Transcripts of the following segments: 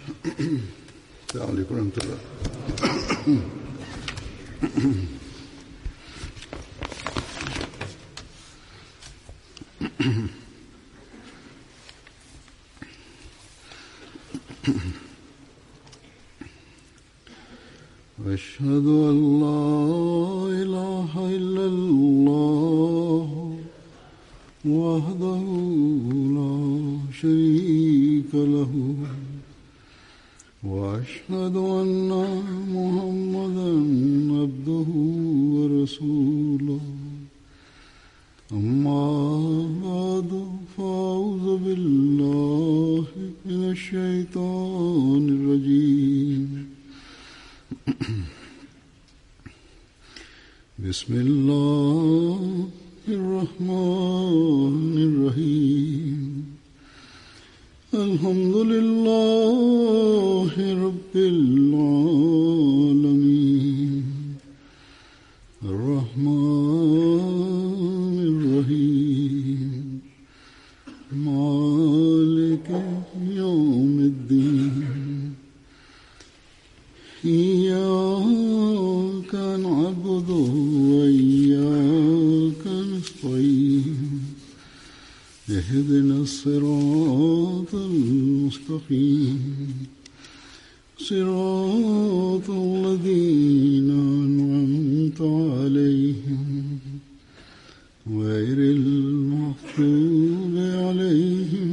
السلام عليكم ورحمة الله. أشهد أن لا إله إلا الله وحده لا شريك له وأشهد أن محمدا عبده ورسوله أما بعد فأعوذ بالله من الشيطان الرجيم بسم الله الرحمن الرحيم الحمد لله رب العالمين الرحمن الرحيم مالك يوم الدين إياك نعبد وإياك نستعين اهدنا الصراط المستقيم صراط الذين أنعمت عليهم غير المغضوب عليهم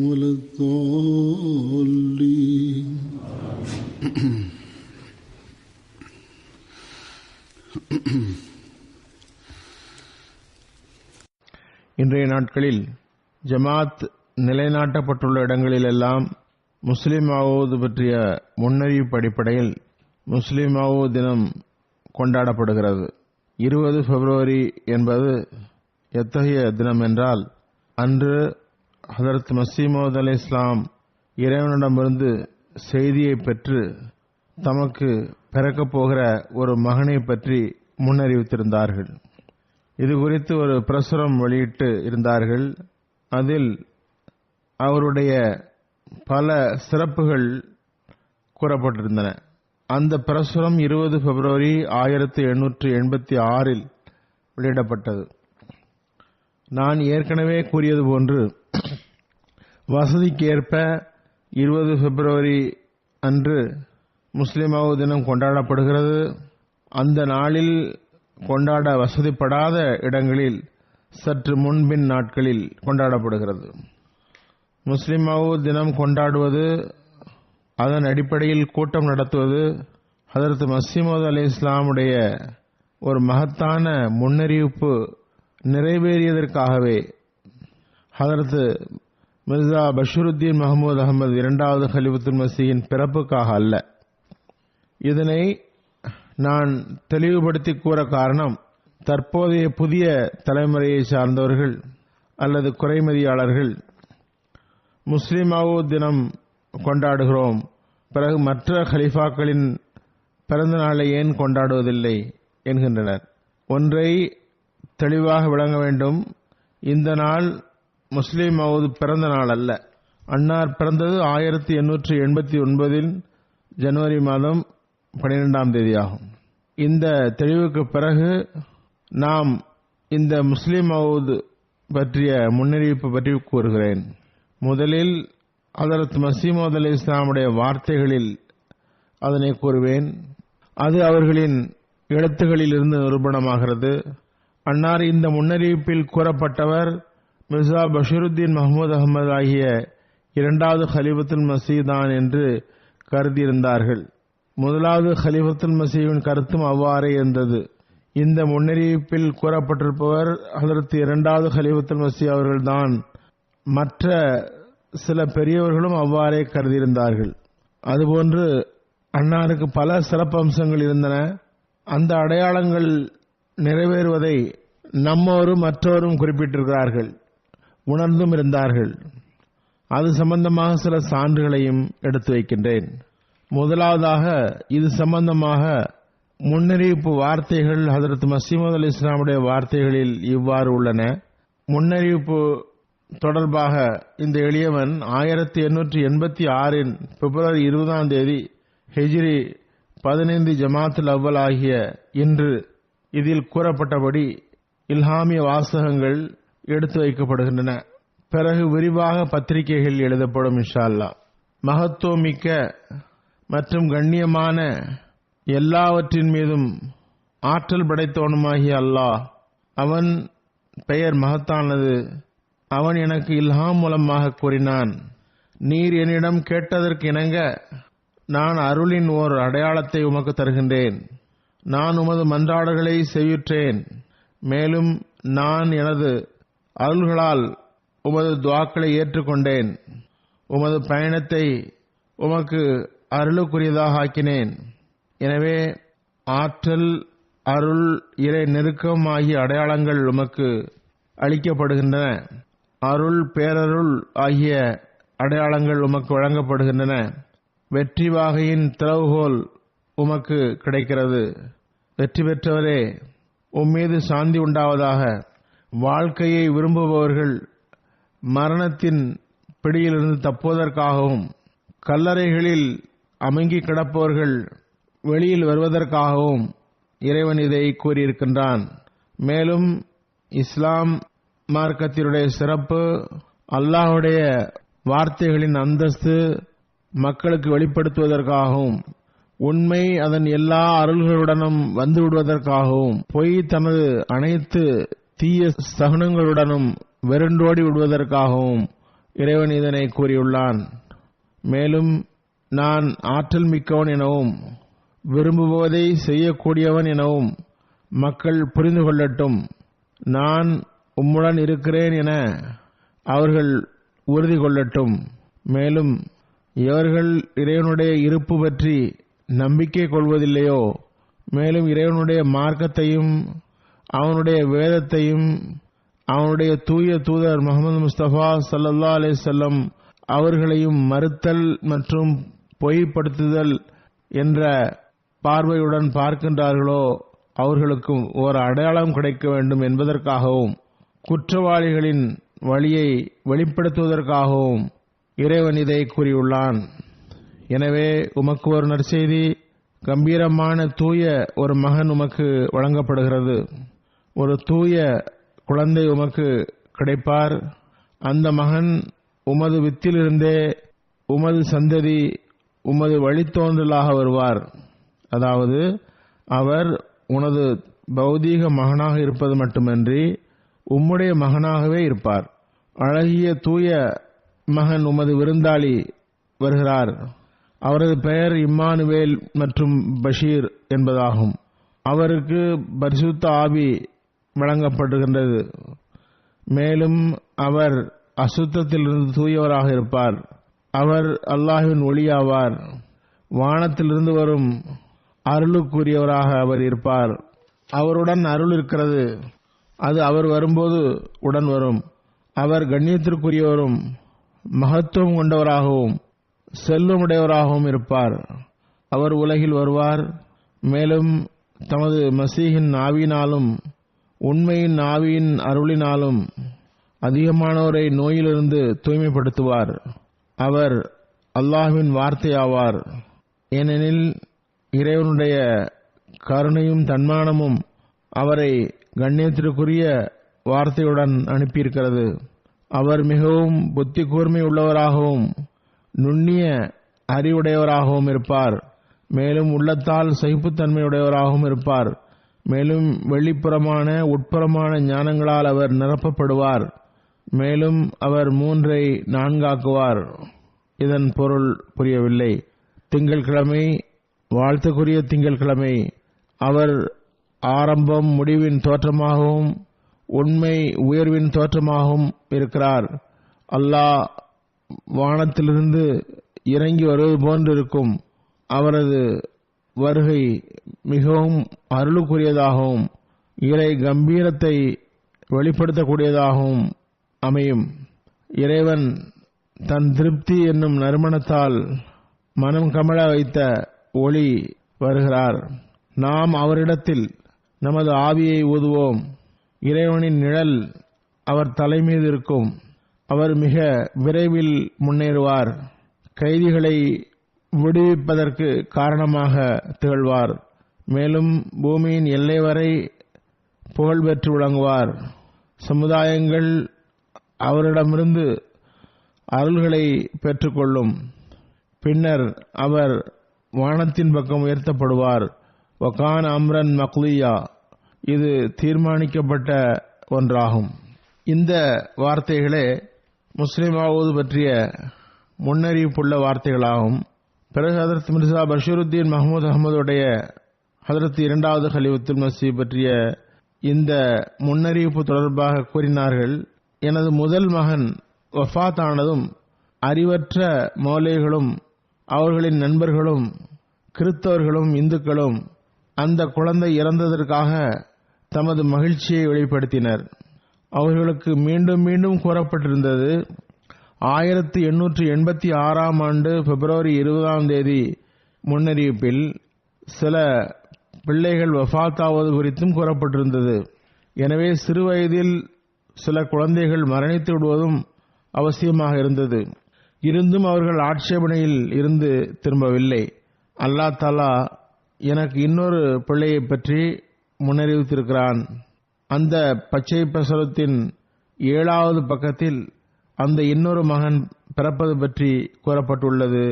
ولا الضالين. இன்றைய நாட்களில் ஜமாத் நிலைநாட்டப்பட்டுள்ள இடங்களிலெல்லாம் முஸ்லிம் மவ்ஊத் பற்றிய முன்னறிவிப்பு அடிப்படையில் முஸ்லிம் மவ்ஊத் தினம் கொண்டாடப்படுகிறது. 20 பிப்ரவரி என்பது எத்தகைய தினம் என்றால், அன்று ஹதரத் மஸீஹ் மவ்ஊத் அலைஹிஸ்ஸலாம் இறைவனிடமிருந்து செய்தியை பெற்று தமக்கு பிறக்கப் போகிற ஒரு மகனை பற்றி முன்னறிவித்திருந்தார்கள். இது குறித்து ஒரு பிரசுரம் வெளியிட்டு இருந்தார்கள். அதில் அவருடைய பல சிறப்புகள் கூறப்பட்டிருந்தன. அந்த பிரசுரம் 20 பிப்ரவரி 1886 வெளியிடப்பட்டது. நான் ஏற்கனவே கூறியது போன்று வசதிக்கு ஏற்ப 20 பிப்ரவரி அன்று முஸ்லிம் மவ்ஊத் தினம் கொண்டாடப்படுகிறது. அந்த நாளில் கொண்டாட வசதிப்படாத இடங்களில் சற்று முன்பின் நாட்களில் கொண்டாடப்படுகிறது. முஸ்லிம் மவ்ஊத் தினம் கொண்டாடுவது, அதன் அடிப்படையில் கூட்டம் நடத்துவது ஹதரத் மஸீஹ் மவ்ஊத் அலைஹிஸ்ஸலாமுடைய ஒரு மகத்தான முன்னறிவிப்பு நிறைவேறியதற்காகவே, ஹதரத் மிர்சா பஷீருத்தீன் மஹ்மூத் அஹமது இரண்டாவது கலீஃபத்துல் மஸீஹின் பிறப்புக்காக அல்ல. இதனை நான் தெளிவுபடுத்தி கூற காரணம், தற்போதைய புதிய தலைமுறையை சார்ந்தவர்கள் அல்லது குறைமதியாளர்கள் முஸ்லிம் மவ்ஊத் தினம் கொண்டாடுகிறோம், பிறகு மற்ற கலீஃபாக்களின் பிறந்த நாளை ஏன் கொண்டாடுவதில்லை என்கின்றனர். ஒன்றை தெளிவாக விளங்க வேண்டும், இந்த நாள் முஸ்லிம் மவ்ஊத் பிறந்த நாள் அல்ல. அன்னார் பிறந்தது 1889 ஜனவரி மாதம் 12ஆம் தேதியாகும். இந்த தெளிவுக்கு பிறகு நாம் இந்த முஸ்லிம் மவ்ஊத் பற்றிய முன்னறிவிப்பு பற்றி கூறுகிறேன். முதலில் ஹதரத் மஸீஹ் மவ்ஊத் அலைஹிஸ்ஸலாமுடைய வார்த்தைகளில் அதனை கூறுவேன். அது அவர்களின் எழுத்துகளில் இருந்து நிரூபணமாகிறது. அன்னார் இந்த முன்னறிவிப்பில் கூறப்பட்டவர் மிர்சா பஷீருத்தீன் மஹ்மூத் அஹமது ஆகிய இரண்டாவது கலீஃபத்துல் மஸீஹ் தான் என்று கருதியிருந்தார்கள். முதலாவது கலீஃபத்துல் மஸீஹின் கருத்தும் அவ்வாறே இருந்தது. இந்த முன்னறிவிப்பில் கூறப்பட்டிருப்பவர் ஹதரத் இரண்டாவது கலீஃபத்துல் மஸீஹ் அவர்கள்தான். மற்ற சில பெரியவர்களும் அவ்வாறே கருதியிருந்தார்கள். அதுபோன்று அன்னாருக்கு பல சிறப்பம்சங்கள் இருந்தன. அந்த அடையாளங்கள் நிறைவேறுவதை நம்மோரும் மற்றோரும் குறிப்பிட்டிருக்கிறார்கள், உணர்ந்தும் இருந்தார்கள். அது சம்பந்தமாக சில சான்றுகளையும் எடுத்து வைக்கின்றேன். முதலாவதாக இது சம்பந்தமாக முன்னறிவிப்பு வார்த்தைகள் ஹதரத் மஸீஹ் மவ்ஊத் அலைஹிஸ்ஸலாமுடைய வார்த்தைகளில் இவ்வாறு உள்ளன. முன்னறிவிப்பு தொடர்பாக இந்த எளியவன் 1886 பிப்ரவரி 20 ஹிஜ்ரி 15 ஜமாத்துல் அவ்வல் ஆகிய இன்று இதில் கூறப்பட்டபடி இல்ஹாமிய வாசகங்கள் எடுத்து வைக்கப்படுகின்றன. பிறகு விரிவாக பத்திரிகைகள் எழுதப்படும் இன்ஷா அல்லாஹ். மகத்துவமிக்க மற்றும் கண்ணியமான எல்லாவற்றின் மீதும் ஆற்றல் படைத்தவனுமாகிய அல்லாஹ், அவன் பெயர் மகத்தானது. அவன் எனக்கு இல்ஹாம் மூலமாக கூறினான், நீர் என்னிடம் கேட்டதற்கு இணங்க நான் அருளின் ஓர் அடையாளத்தை உமக்கு தருகின்றேன். நான் உமது மன்றாடுகளை செவியுற்றேன். மேலும் நான் எனது அருள்களால் உமது துஆக்களை ஏற்றுக்கொண்டேன். உமது பயணத்தை உமக்கு அருளுக்குரியதாக ஆக்கினேன். எனவே ஆற்றல், அருள், இறை நெருக்கம் ஆகிய அடையாளங்கள் உமக்கு அளிக்கப்படுகின்றன. அருள், பேரருள் ஆகிய அடையாளங்கள் உமக்கு வழங்கப்படுகின்றன. வெற்றி வாகையின் திறவுகோல் உமக்கு கிடைக்கிறது. வெற்றி பெற்றவரே, உம்மீது சாந்தி உண்டாவதாக. வாழ்க்கையை விரும்புபவர்கள் மரணத்தின் பிடியிலிருந்து தப்புவதற்காகவும், கல்லறைகளில் அமங்கி கிடப்பவர்கள் வெளியில் வருவதற்காகவும் இறைவன் இதை கூறியிருக்கின்றான். மேலும் இஸ்லாம் மார்க்கத்தினுடைய சிறப்பு, அல்லாஹ்வுடைய வார்த்தைகளின் அந்தஸ்து மக்களுக்கு வெளிப்படுத்துவதற்காகவும், உண்மை அதன் எல்லா அருள்களுடனும் வந்துவிடுவதற்காகவும், பொய் தனது அனைத்து தீய சகுனங்களுடனும் வெருண்டோடி விடுவதற்காகவும் இறைவன் இதனை கூறியுள்ளான். மேலும் நான் ஆற்றல் மிக்கவன் எனவும் விரும்புவதை செய்யக்கூடியவன் எனவும் மக்கள் புரிந்து கொள்ளட்டும். நான் உம்முடன் இருக்கிறேன் என அவர்கள் உறுதி கொள்ளட்டும். மேலும் எவர்கள் இறைவனுடைய இருப்பு பற்றி நம்பிக்கை கொள்வதில்லையோ, மேலும் இறைவனுடைய மார்க்கத்தையும் அவனுடைய வேதத்தையும் அவனுடைய தூய தூதர் முஹம்மது முஸ்தபா ஸல்லல்லாஹு அலைஹி வஸல்லம் அவர்களையும் மறுத்தல் மற்றும் பொய்ப்படுத்துதல் என்ற பார்வையுடன் பார்க்கின்றார்களோ, அவர்களுக்கு ஒரு அடையாளம் கிடைக்க வேண்டும் என்பதற்காகவும், குற்றவாளிகளின் வழியை வெளிப்படுத்துவதற்காகவும் இறைவன் இதை கூறியுள்ளான். எனவே உமக்கு ஒரு நற்செய்தி, கம்பீரமான தூய ஒரு மகன் உமக்கு வழங்கப்படுகிறது. ஒரு தூய குழந்தை உமக்கு கிடைப்பார். அந்த மகன் உமது வித்திலிருந்தே உமது சந்ததி, உமது வழித்தோன்றலாக வருவார். அதாவது அவர் உனது பௌதீக மகனாக இருப்பது மட்டுமன்றி உம்முடைய மகனாகவே இருப்பார். அழகிய தூய மகன் உமது விருந்தாளி வருகிறார். அவரது பெயர் இம்மானுவேல் மற்றும் பஷீர் என்பதாகும். அவருக்கு பரிசுத்த ஆவி வழங்கப்படுகின்றது. மேலும் அவர் அசுத்தத்திலிருந்து தூயவராக இருப்பார். அவர் அல்லாஹ்வின் ஒளியாவார். வானத்திலிருந்து வரும் அருளுக்குரியவராக அவர் இருப்பார். அவருடன் அருள் இருக்கிறது. அது அவர் வரும்போது உடன் வரும். அவர் கண்ணியத்திற்குரியவரும் மகத்துவம் கொண்டவராகவும் செல்வமுடையவராகவும் இருப்பார். அவர் உலகில் வருவார். மேலும் தமது மசீஹின் ஆவியினாலும் உண்மையின் ஆவியின் அருளினாலும் அதிகமானோரை நோயிலிருந்து தூய்மைப்படுத்துவார். அவர் அல்லாஹ்வின் வார்த்தையாவார். ஏனெனில் இறைவனுடைய கருணையும் தன்மானமும் அவரை கண்ணியத்திற்குரிய வார்த்தையுடன் அனுப்பியிருக்கிறது. அவர் மிகவும் புத்தி கூர்மை உள்ளவராகவும் நுண்ணிய அறிவுடையவராகவும் இருப்பார். மேலும் உள்ளத்தால் சகிப்புத்தன்மையுடையவராகவும் இருப்பார். மேலும் வெளிப்புறமான உட்புறமான ஞானங்களால் அவர் நிரப்பப்படுவார். மேலும் அவர் 3ஐ 4 ஆக்குவார். இதன் பொருள் புரியவில்லை. திங்கட்கிழமை வாழ்த்துக்குரிய திங்கட்கிழமை. அவர் ஆரம்பம் முடிவின் தோற்றமாகவும் உண்மை உயர்வின் தோற்றமாகவும் இருக்கிறார். அல்லாஹ் வானத்திலிருந்து இறங்கி வருவது போன்றிருக்கும். அவரது வருகை மிகவும் அருளுக்குரியதாகவும் இறை கம்பீரத்தை வெளிப்படுத்தக்கூடியதாகவும் அமையும். இறைவன் தன் திருப்தி என்னும் நறுமணத்தால் மனம் கமழ வைத்த ஒளி வருகிறார். நாம் அவரிடத்தில் நமது ஆவியை ஊதுவோம். இறைவனின் நிழல் அவர் தலைமீது இருக்கும். அவர் மிக விரைவில் முன்னேறுவார். கைதிகளை விடுவிப்பதற்கு காரணமாக திகழ்வார். மேலும் பூமியின் எல்லை வரை புகழ் பெற்று விளங்குவார். சமுதாயங்கள் அவரிடமிருந்து அருள்களை பெற்றுக்கொள்ளும். பின்னர் அவர் வானத்தின் பக்கம் உயர்த்தப்படுவார். வகான் அம்ரன் மக்லியா, இது தீர்மானிக்கப்பட்ட ஒன்றாகும். இந்த வார்த்தைகளே முஸ்லிம் ஆவது பற்றிய முன்னறிவிப்புள்ள வார்த்தைகளாகும். பிறகு ஹதரத் மிர்சா பஷீருத்தீன் மஹமூத் அஹமதுடைய ஹதரத் இரண்டாவது கலிஃபத்துல் மஸீஹ் பற்றிய இந்த முன்னறிவிப்பு தொடர்பாக கூறினார்கள். எனது முதல் மகன் வஃபாத் ஆனதும் அறிவற்ற மௌலைகளும் அவர்களின் நண்பர்களும் கிறிஸ்தவர்களும் இந்துக்களும் அந்த குழந்தை இறந்ததற்காக தமது மகிழ்ச்சியை வெளிப்படுத்தினர். அவர்களுக்கு மீண்டும் மீண்டும் கூறப்பட்டிருந்தது, 1886 ஆண்டு பிப்ரவரி 20 முன்னறிவிப்பில் சில பிள்ளைகள் வஃபாத்தாவது குறித்தும் கூறப்பட்டிருந்தது. எனவே சிறு வயதில் சில குழந்தைகள் மரணித்து விடுவதும் அவசியமாக இருந்தது. இருந்தும் அவர்கள் ஆட்சேபனையில் இருந்து திரும்பவில்லை. அல்லாஹ் தஆலா எனக்கு இன்னொரு பிள்ளையை பற்றி முன்னறிவித்திருக்கிறான். அந்த பச்சை பிரசுரத்தின் 7வது பக்கத்தில் அந்த இன்னொரு மகன் பிறப்பது பற்றி கூறப்பட்டுள்ளது.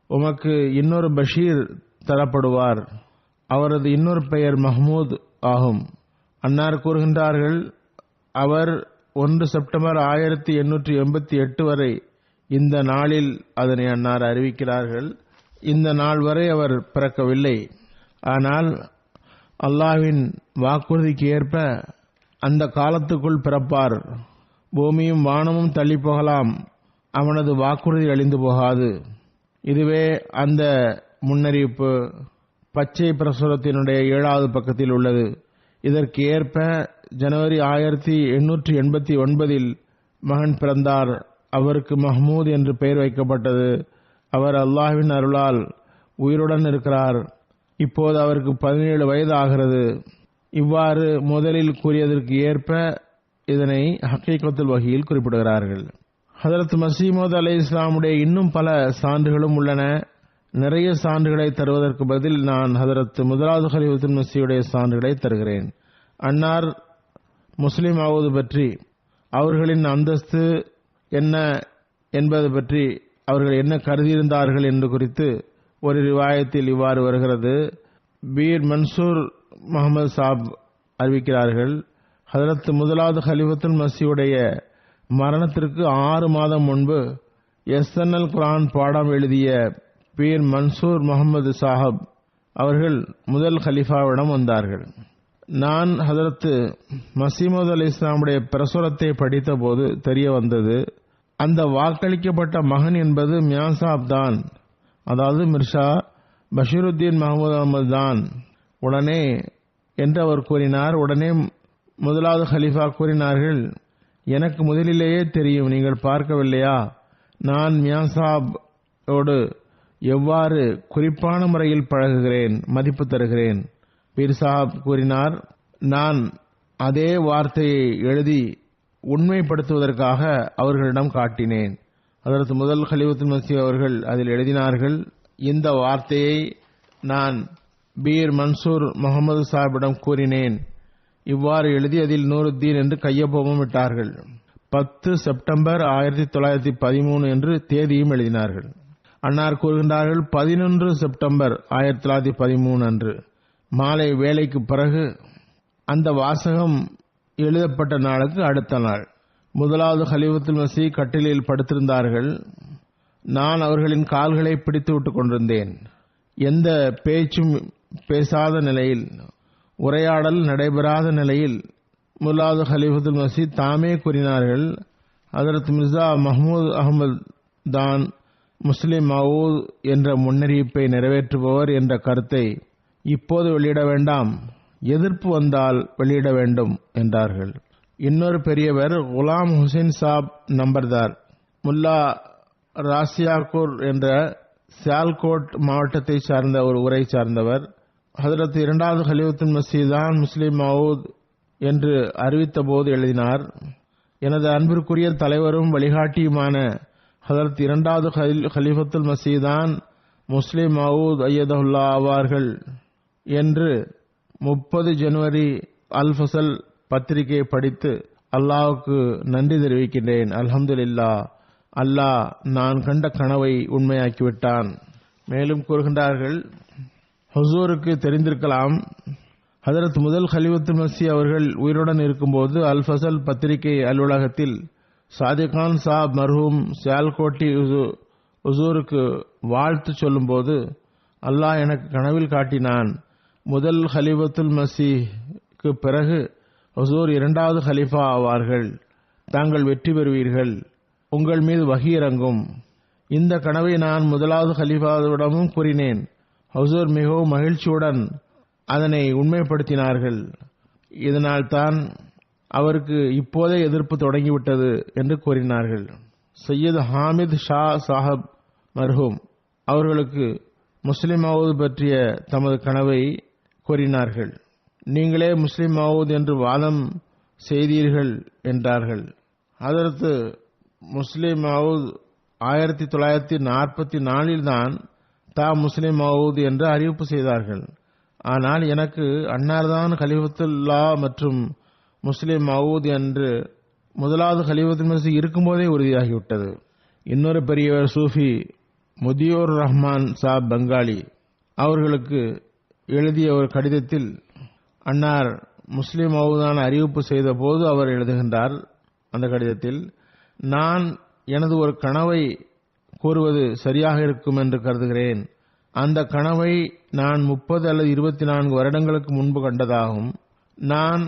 உமக்கு இன்னொரு பஷீர் தரப்படுவார். அவரது இன்னொரு பெயர் மஹ்மூத் ஆகும். அன்னார் கூறுகின்றார்கள், அவர் 1 செப்டம்பர் 1888 வரை இந்த நாளில் அதனை அன்னார் அறிவிக்கிறார்கள். இந்த நாள் வரை அவர் பிறக்கவில்லை. ஆனால் அல்லாஹ்வின் வாக்குறுதிக்கு ஏற்ப அந்த காலத்துக்குள் பிறப்பார். பூமியும் வானமும் தள்ளி போகலாம், அவனது வாக்குறுதி அழிந்து போகாது. இதுவே அந்த முன்னறிவிப்பு பச்சை பிரசுரத்தினுடைய 7வது பக்கத்தில் உள்ளது. இதற்கு ஏற்ப ஜனவரி 1889 மகன் பிறந்தார். அவருக்கு மஹ்மூத் என்று பெயர் வைக்கப்பட்டது. அவர் அல்லாஹ்வின் அருளால் உயிருடன் இருக்கிறார். இப்போது அவருக்கு 17 வயது ஆகிறது. இவ்வாறு முதலில் கூறியதற்கு ஏற்ப இதனை ஹக்கீகத்துல் வஹீயில் குறிப்பிடுகிறார்கள். ஹதரத் மஸீஹ் மவ்ஊத் அலைஹிஸ்ஸலாமுடைய இன்னும் பல சான்றுகளும் உள்ளன. நிறைய சான்றுகளை தருவதற்கு பதில் நான் ஹதரத் முதலாவது கலீஃபத்துல் மஸீஹுடைய சான்றுகளை தருகிறேன். அன்னார் முஸ்லிம் ஆவது பற்றி, அவர்களின் அந்தஸ்து என்ன என்பது பற்றி, அவர்கள் என்ன கருதியிருந்தார்கள் என்று குறித்து ஒரு ரிவாயத்தில் இவ்வாறு வருகிறது. பீர் மன்சூர் முகமது சாப் அறிவிக்கிறார்கள், ஹதரத் முதலாவது கலீஃபத்துல் மஸீஹுடைய மரணத்திற்கு 6 மாதம் முன்பு எஸ்என்எல் குர்ஆன் பாடம் எழுதிய பீர் மன்சூர் முகமது சாஹப் அவர்கள் முதல் கலீஃபாவிடம் வந்தார்கள். நான் ஹதரத் மஸீஹ் மவ்ஊத் அலைஹிஸ்ஸலாமுடைய பிரசுரத்தை படித்த போது தெரிய வந்தது, அந்த வாக்களிக்கப்பட்ட மகன் என்பது மியாசாப் தான், அதாவது மிர்சா பஷீருத்தீன் மஹமூத் அஹமது தான். உடனே என்று அவர் கூறினார். உடனே முதலாவது கலீஃபா கூறினார்கள், எனக்கு முதலிலேயே தெரியும், நீங்கள் பார்க்கவில்லையா? நான் மியாசாபோடு எவ்வாறு குறிப்பான முறையில் பழகுகிறேன், மதிப்பு தருகிறேன். பீர் சாஹப் கூறினார், நான் அதே வார்த்தையை எழுதி உண்மைப்படுத்துவதற்காக அவர்களிடம் காட்டினேன். அதற்கு முதல் கலீஃபத்துல் மஸீஹ் அவர்கள் அதில் எழுதினார்கள், இந்த வார்த்தையை நான் பீர் மன்சூர் முகமது சாஹிபிடம் கூறினேன். இவ்வாறு எழுதி அதில் நூருத்தீன் என்று கையொப்பமும் விட்டார்கள். 10 செப்டம்பர் 1913 என்று தேதியும் எழுதினார்கள். அன்னார் கூறுகின்றார்கள், 11 செப்டம்பர் 1913 அன்று மாலை வேளைக்கு பிறகு அந்த வாசகம் எழுதப்பட்ட நாளுக்கு அடுத்த நாள் முதலாவது கலீஃபத்துல் மஸீஹ் கட்டிலில் படுத்திருந்தார்கள். நான் அவர்களின் கால்களை பிடித்து விட்டுக் கொண்டிருந்தேன். எந்த பேச்சும் பேசாத நிலையில், உரையாடல் நடைபெறாத நிலையில் முதலாவது கலீஃபத்துல் மஸீஹ் தாமே கூறினார்கள், ஹதரத் மிர்சா மஹ்மூத் அஹமது தான் முஸ்லிம் மவ்ஊத் என்ற முன்னறிவிப்பை நிறைவேற்றுபவர் என்ற கருத்தை இப்போது வெளியிட வேண்டாம், எதிர்ப்பு வந்தால் வெளியிட வேண்டும் என்றார்கள். இன்னொரு பெரியவர் குலாம் ஹுசைன் சாப் நம்பர்தார் முல்லா ராசியாக்கூர் என்ற சியால்கோட் மாவட்டத்தை சார்ந்த ஒரு ஊரை சார்ந்தவர், ஹதரத் இரண்டாவது கலீஃபத்துல் மஸீஹ் தான் முஸ்லிம் மவ்ஊத் என்று அறிவித்த போது எழுதினார், எனது அன்பிற்குரிய தலைவரும் வழிகாட்டியுமான ஹதரத் இரண்டாவது கலீஃபத்துல் மசீதான் முஸ்லிம் மவுத் ஐயதுல்லா ஆவார்கள் என்று 30 ஜனவரி அல் ஃபசல் பத்திரிகை படித்து அல்லாஹ்வுக்கு நன்றி தெரிவிக்கின்றேன். அல்ஹம்துலில்லாஹ், அல்லாஹ் நான் கண்ட கனவை உண்மையாக்கிவிட்டான். மேலும் கூறுகின்றார்கள், ஹுசூருக்கு தெரிந்திருக்கலாம், ஹதரத் முதல் கலீஃபத்துல் மஸீஹ் அவர்கள் உயிருடன் இருக்கும்போது அல் ஃபசல் பத்திரிகை அலுவலகத்தில் சாதிகான் சாப் மர்ஹூம் சியால்கோட்டி ஹுசூருக்கு வாழ்த்து சொல்லும்போது அல்லாஹ் எனக்கு கனவில் காட்டினான், முதல் கலீஃபத்துல் மஸீஹ்க்கு பிறகு ஹுசூர் இரண்டாவது கலீஃபா ஆவார்கள். தாங்கள் வெற்றி பெறுவீர்கள். உங்கள் மீது வஹி இறங்கும். இந்த கனவை நான் முதலாவது கலீஃபாவிடமும் கூறினேன். ஹுசூர் மிகவும் மகிழ்ச்சியுடன் அதனை உண்மைப்படுத்தினார்கள். இதனால் தான் அவருக்கு இப்போதே எதிர்ப்பு தொடங்கிவிட்டது என்று கூறினார்கள். சையத் ஹாமித் ஷா சாஹப் மர்ஹூம் அவர்களுக்கு முஸ்லிம் மவுத் பற்றிய தமது கனவை கூறினார்கள். நீங்களே முஸ்லிம் மவுத் என்று வாதம் செய்தீர்கள் என்றார்கள். அதற்கு முஸ்லிம் மவுத் 1944 தான் தாம் முஸ்லிம் மவுத் என்று அறிவிப்பு செய்தார்கள். ஆனால் எனக்கு அன்னார்தான் கலீஃபத்துல்லா மற்றும் முஸ்லிம் மவுத் என்று முதலாவது கலீஃபத்துல் மஸீஹ் இருக்கும்போதே உறுதியாகிவிட்டது. இன்னொரு பெரியவர் சூஃபி முதியோர் ரஹ்மான் சாப் பெங்காலி அவர்களுக்கு எழுதிய ஒரு கடிதத்தில் அன்னார் முஸ்லிம் மவுதான அறிவிப்பு செய்த போது அவர் எழுதுகின்றார், அந்த கடிதத்தில், நான் எனது ஒரு கனவை கூறுவது சரியாக இருக்கும் என்று கருதுகிறேன். அந்த கனவை நான் 30 அல்லது 24 வருடங்களுக்கு முன்பு கண்டதாகும். நான்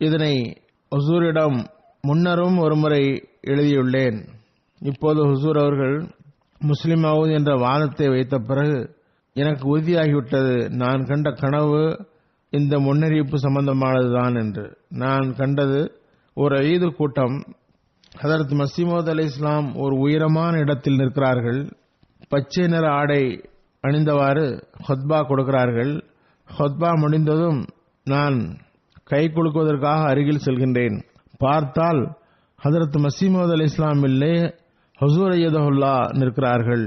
இதனை ஹுசூரிடம் முன்னரும் ஒருமுறை எழுதியுள்ளேன். இப்போது ஹுசூர் அவர்கள் முஸ்லிம் மவுத் என்ற வாதத்தை வைத்த பிறகு எனக்கு உறுதியாகிவிட்டது, நான் கண்ட கனவு இந்த முன்னறிவிப்பு சம்பந்தமானதுதான் என்று. நான் கண்டது ஒரு ஈது கூட்டம். ஹதரத் மஸீஹ் மவ்ஊத் அலைஹிஸ்ஸலாம் ஒரு உயரமான இடத்தில் நிற்கிறார்கள். பச்சை நிற ஆடை அணிந்தவாறு ஹுத்பா கொடுக்கிறார்கள். ஹுத்பா முடிந்ததும் நான் கை குலுக்குவதற்காக அருகில் செல்கின்றேன். பார்த்தால் ஹதரத் மஸீஹ் மவ்ஊத் அலைஹிஸ்ஸலாம் இல்லை, ஹுசூர் ஐயதுல்லா நிற்கிறார்கள்.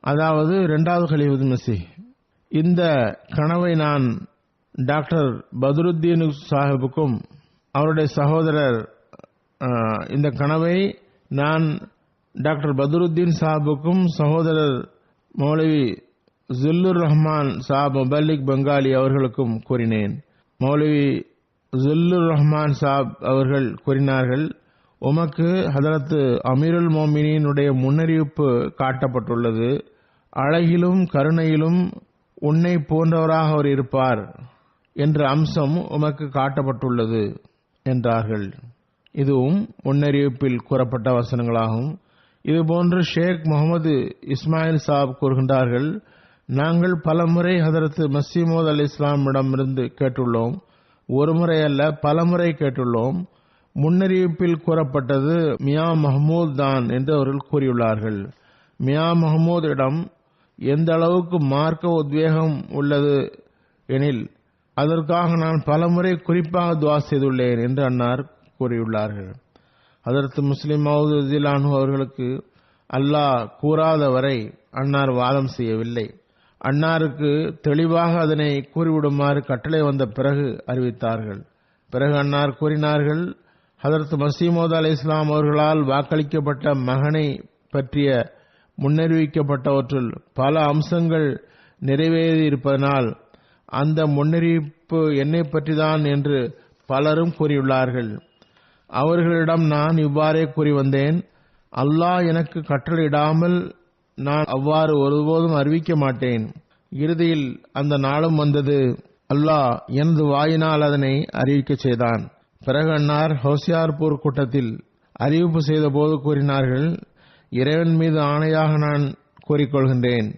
அதாவது இரண்டாவது கலீஃபத்துல் மஸீஹ். இந்த கனவை நான் டாக்டர் பத்ருத்தீன் சாஹிபுக்கும் அவருடைய சகோதரர் இந்த கனவை நான் டாக்டர் பத்ருத்தீன் சாஹிபுக்கும் சகோதரர் மௌலவி ஜுல்லுர் ரஹ்மான் சாப் முபல்லிக் பெங்காலி அவர்களுக்கும் கூறினேன். மௌலவி ஜுல்லுர் ரஹ்மான் சாப் அவர்கள் கூறினார்கள், உமக்கு ஹதரத் அமீருல் மோமினினுடைய முன்னறிவிப்பு காட்டப்பட்டுள்ளது. அழகிலும் கருணையிலும் உன்னை போன்றவராக அவர் இருப்பார் என்ற அம்சம் உமக்கு காட்டப்பட்டுள்ளது என்றார்கள். இதுவும் முன்னறிவிப்பில் கூறப்பட்ட வசனங்களாகும். இதுபோன்று ஷேக் முகமது இஸ்மாயில் சாப் கூறுகின்றார்கள், நாங்கள் பலமுறை ஹதரத் மஸீஹ் மவ்ஊத் அலைஹிஸ்ஸலாமிடமிருந்து கேட்டுள்ளோம். ஒரு முறை அல்ல, பலமுறை கேட்டுள்ளோம். முன்னறிவிப்பில் கூறப்பட்டது மியா மஹமூத் தான் என்று அவர்கள் கூறியுள்ளார்கள். மியா மஹமூதிடம் எந்த அளவுக்கு மார்க்க உத்வேகம் உள்ளது எனில் அதற்காக நான் பலமுறை குறிப்பாக துவா செய்துள்ளேன் என்று அன்னார் கூறியுள்ளார்கள். ஹதரத் முஸ்லிம் மவ்ஊத் ரலியல்லாஹு அவர்களுக்கு அல்லாஹ் கூறாத வரை அன்னார் வாதம் செய்யவில்லை. அன்னாருக்கு தெளிவாக அதனை கூறிவிடுமாறு கட்டளை வந்த பிறகு அறிவித்தார்கள். பிறகு அன்னார் கூறினார்கள், ஹதரத் மஸீஹ் மவ்ஊத் அலைஹிஸ்ஸலாம் அவர்களால் வாக்களிக்கப்பட்ட மகனை பற்றிய முன்னறிவிக்கப்பட்டவற்றுள் பல அம்சங்கள் நிறைவேறியிருப்பதனால் அந்த முன்னறிவிப்பு என்னை பற்றிதான் என்று பலரும் கூறியுள்ளார்கள். அவர்களிடம் நான் இவ்வாறே கூறி வந்தேன், அல்லாஹ் எனக்கு கட்டளையிடாமல் நான் அவ்வாறு ஒருபோதும் அறிவிக்க மாட்டேன். இறுதியில் அந்த நாளும் வந்தது. அல்லாஹ் எனது வாயினால் அதனை அறிவிக்க செய்தான். பிறகு அன்னார் ஹோசியார்பூர் கூட்டத்தில் அறிவிப்பு செய்த போது கூறினார்கள், இறைவன் மீது ஆணையாக நான் கூறிக்கொள்கின்றேன்,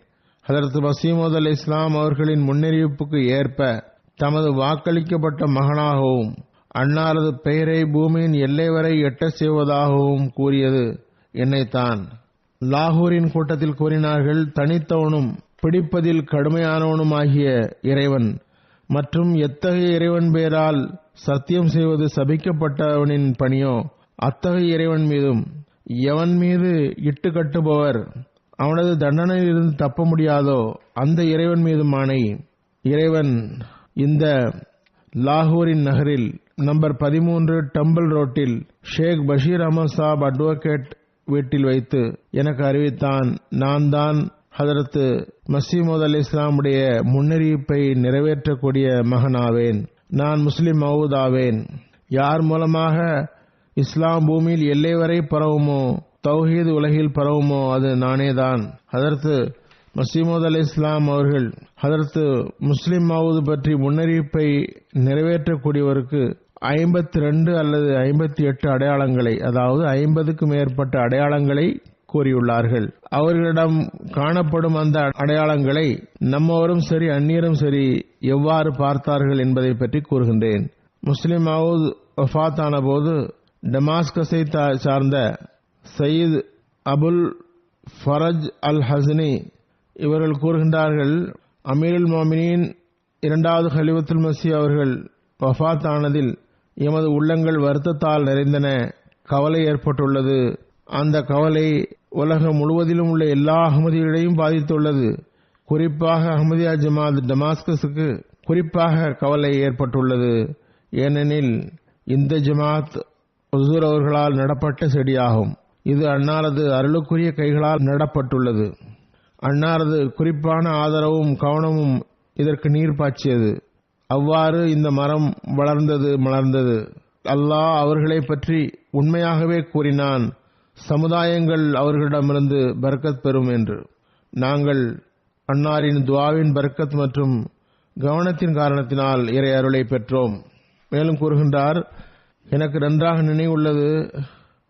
ஹதரத் மஸீஹ் மவ்ஊத் அலைஹிஸ்ஸலாம் அவர்களின் முன்னறிவிப்புக்கு ஏற்ப தமது வாக்களிக்கப்பட்ட மகனாகவும் அன்னாரது பெயரை பூமியின் எல்லை வரை எட்ட செய்வதாகவும் கூறியது என்னைத்தான். லாகூரின் கூட்டத்தில் கூறினார்கள், தனித்தவனும் பிடிப்பதில் கடுமையானவனுமாகிய இறைவன் மற்றும் எத்தகைய இறைவன் பெயரால் சத்தியம் செய்வது சபிக்கப்பட்டவனின் பணியோ அத்தகைய இறைவன் மீதும் எவன் மீது இட்டு கட்டுபவர் அவனது தண்டனையிலிருந்து தப்ப முடியாதோ அந்த இறைவன் மீதும் ஆணை. இறைவன் இந்த லாகூரின் நகரில் நம்பர் 13 டம்பிள் ரோட்டில் ஷேக் பஷீர் அஹமத் சாப் அட்வொகேட் வீட்டில் வைத்து எனக்கு அறிவித்தான். நான் தான் ஹதரத் மஸீஹ் மவ்ஊத் அலைஹிஸ்ஸலாமுடைய முன்னறிவிப்பை நிறைவேற்றக்கூடிய மகனாவேன். நான் முஸ்லிம் மவ்ஊத் ஆவேன். யார் மூலமாக இஸ்லாம் பூமியில் எல்லை வரை பரவுமோ, தௌஹீத் உலகில் பரவுமோ அது நானேதான். ஹதரத் மஸீஹ் மவ்ஊத் அலைஹிஸ்ஸலாம் அவர்கள் ஹதரத் முஸ்லிம் மவ்ஊத் பற்றி முன்னறிவிப்பை நிறைவேற்றக்கூடியவருக்கு 52 அல்லது 58 அடையாளங்களை, அதாவது 50க்கும் மேற்பட்ட அடையாளங்களை கூறியுள்ளார்கள். அவர்களிடம் காணப்படும் அந்த அடையாளங்களை நம்மவரும் சரி அந்நியரும் சரி எவ்வாறு பார்த்தார்கள் என்பதை பற்றி கூறுகின்றேன். முஸ்லிம் மவ்ஊத் வஃபாத்தான போது டமாஸ்கஸை சார்ந்த சயீத் அபுல் ஃபரஜ் அல் ஹஸ்னி இவர்கள் கூறுகின்றார்கள், அமீருல் மோமினின் 2வது கலிஃபத்துல் மஸீஹ் அவர்கள் வஃபாத்தானதில் எமது உள்ளங்கள் வருத்தத்தால் நிறைந்தன. கவலை ஏற்பட்டுள்ளது. அந்த கவலை உலகம் முழுவதிலும் உள்ள எல்லா அஹ்மதிகளையும் பாதித்துள்ளது. குறிப்பாக அஹ்மதியா ஜமாத் டமாஸ்கஸுக்கு குறிப்பாக கவலை ஏற்பட்டுள்ளது. ஏனெனில் இந்த ஜமாத் ஹுசூர் அவர்களால் நடப்பட்ட செடியாகும். இது அன்னாரது அருளுக்குரிய கைகளால் நடப்பட்டுள்ளது. அன்னாரது குறிப்பான ஆதரவும் கவனமும் இதற்கு நீர் பாய்ச்சியது. அவ்வாறு இந்த மரம் வளர்ந்தது, மலர்ந்தது. அல்லாஹ் அவர்களை பற்றி உண்மையாகவே கூறினான், சமுதாயங்கள் அவர்களிடமிருந்து பர்க்கத் பெறும் என்று. நாங்கள் அன்னாரின் துஆவின் பர்க்கத் மற்றும் கவனத்தின் காரணத்தினால் இறை அருளை பெற்றோம். மேலும் கூறுகின்றார், எனக்கு நன்றாக நினைவுள்ளது,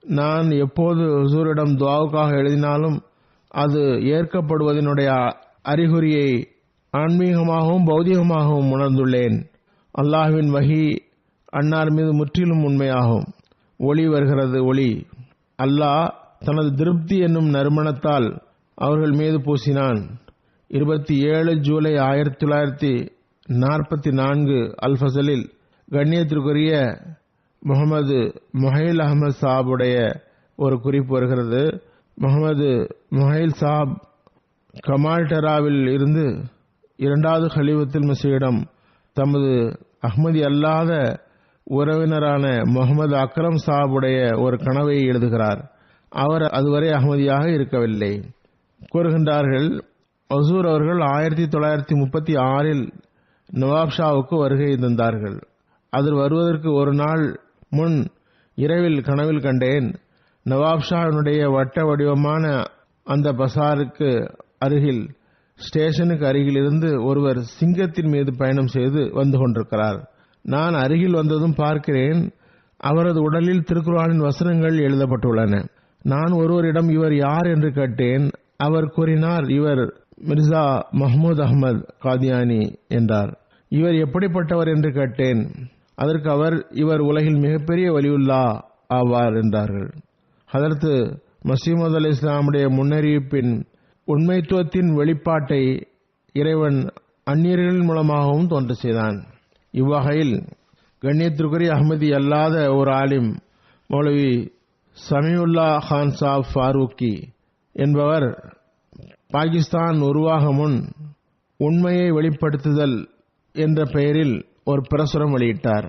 நான் எப்போது ஹுசூரிடம் துஆவுக்காக எழுதினாலும் அது ஏற்கப்படுவதனுடைய அறிகுறியை ஆன்மீகமாகவும் பௌதிகமாகவும் உணர்ந்துள்ளேன். அல்லாஹ்வின் வஹி அன்னார் மீது முற்றிலும் உண்மையாகும். ஒளி வருகிறது, ஒளி. அல்லாஹ் தனது திருப்தி என்னும் நறுமணத்தால் அவர்கள் மீது பூசினான். 27 ஜூலை 1944 அல்-ஃபசலில் கண்ணியத்திற்குரிய முகமது முஹைல் அஹமது சாபுடைய ஒரு குறிப்பு வருகிறது. முகமது முஹைல் சாப் கமால்டராவில் இருந்து 2வது கலிஃபத்துல் மஸீஹிடம் தமது அஹ்மதி அல்லாத உறவினரான முகமது அக்ரம் சாபுடைய ஒரு கனவை எழுதுகிறார். அவர் அதுவரை அஹ்மதியாக இருக்கவில்லை. கூறுகின்றார்கள், ஹுசூர் அவர்கள் 1936 நவாப் ஷாவுக்கு வருகை தந்தார்கள். அதில் வருவதற்கு ஒரு நாள் முன் இரவில் கனவில் கண்டேன். நவாப் ஷாவினுடைய வட்ட வடிவமான அந்த பசாருக்கு அருகில், ஸ்டேஷனுக்கு அருகில் இருந்து ஒருவர் சிங்கத்தின் மீது பயணம் செய்து வந்து கொண்டிருக்கிறார். நான் அருகில் வந்ததும் பார்க்கிறேன், அவரது உடலில் திருக்குர்ஆனின் வசனங்கள் எழுதப்பட்டுள்ளன. நான் ஒருவரிடம் இவர் யார் என்று கேட்டேன். அவர் கூறினார், இவர் மிர்சா மஹ்மூத் அஹ்மத் காதியானி என்றார். இவர் எப்படிப்பட்டவர் என்று கேட்டேன். அதற்கு அவர், இவர் உலகில் மிகப்பெரிய வலியுல்லா ஆவார் என்றார்கள். ஹதரத் மஸீஹ் மவ்ஊத் அலைஹிஸ்ஸலாமுடைய முன்னறிவிப்பின் உண்மைத்துவத்தின் வெளிப்பாட்டை இறைவன் அந்நியர்களின் மூலமாகவும் தோன்ற செய்தான். இவ்வகையில் கண்ணியத்திற்குரிய அஹ்மதி அல்லாத ஒரு ஆலிம் மௌலவி சமீஉல்லா கான் சாப் ஃபாரூக்கி என்பவர் பாகிஸ்தான் உருவாக முன் உண்மையை வெளிப்படுத்துதல் என்ற பெயரில் ஒரு பிரசுரம் வெளியிட்டார்.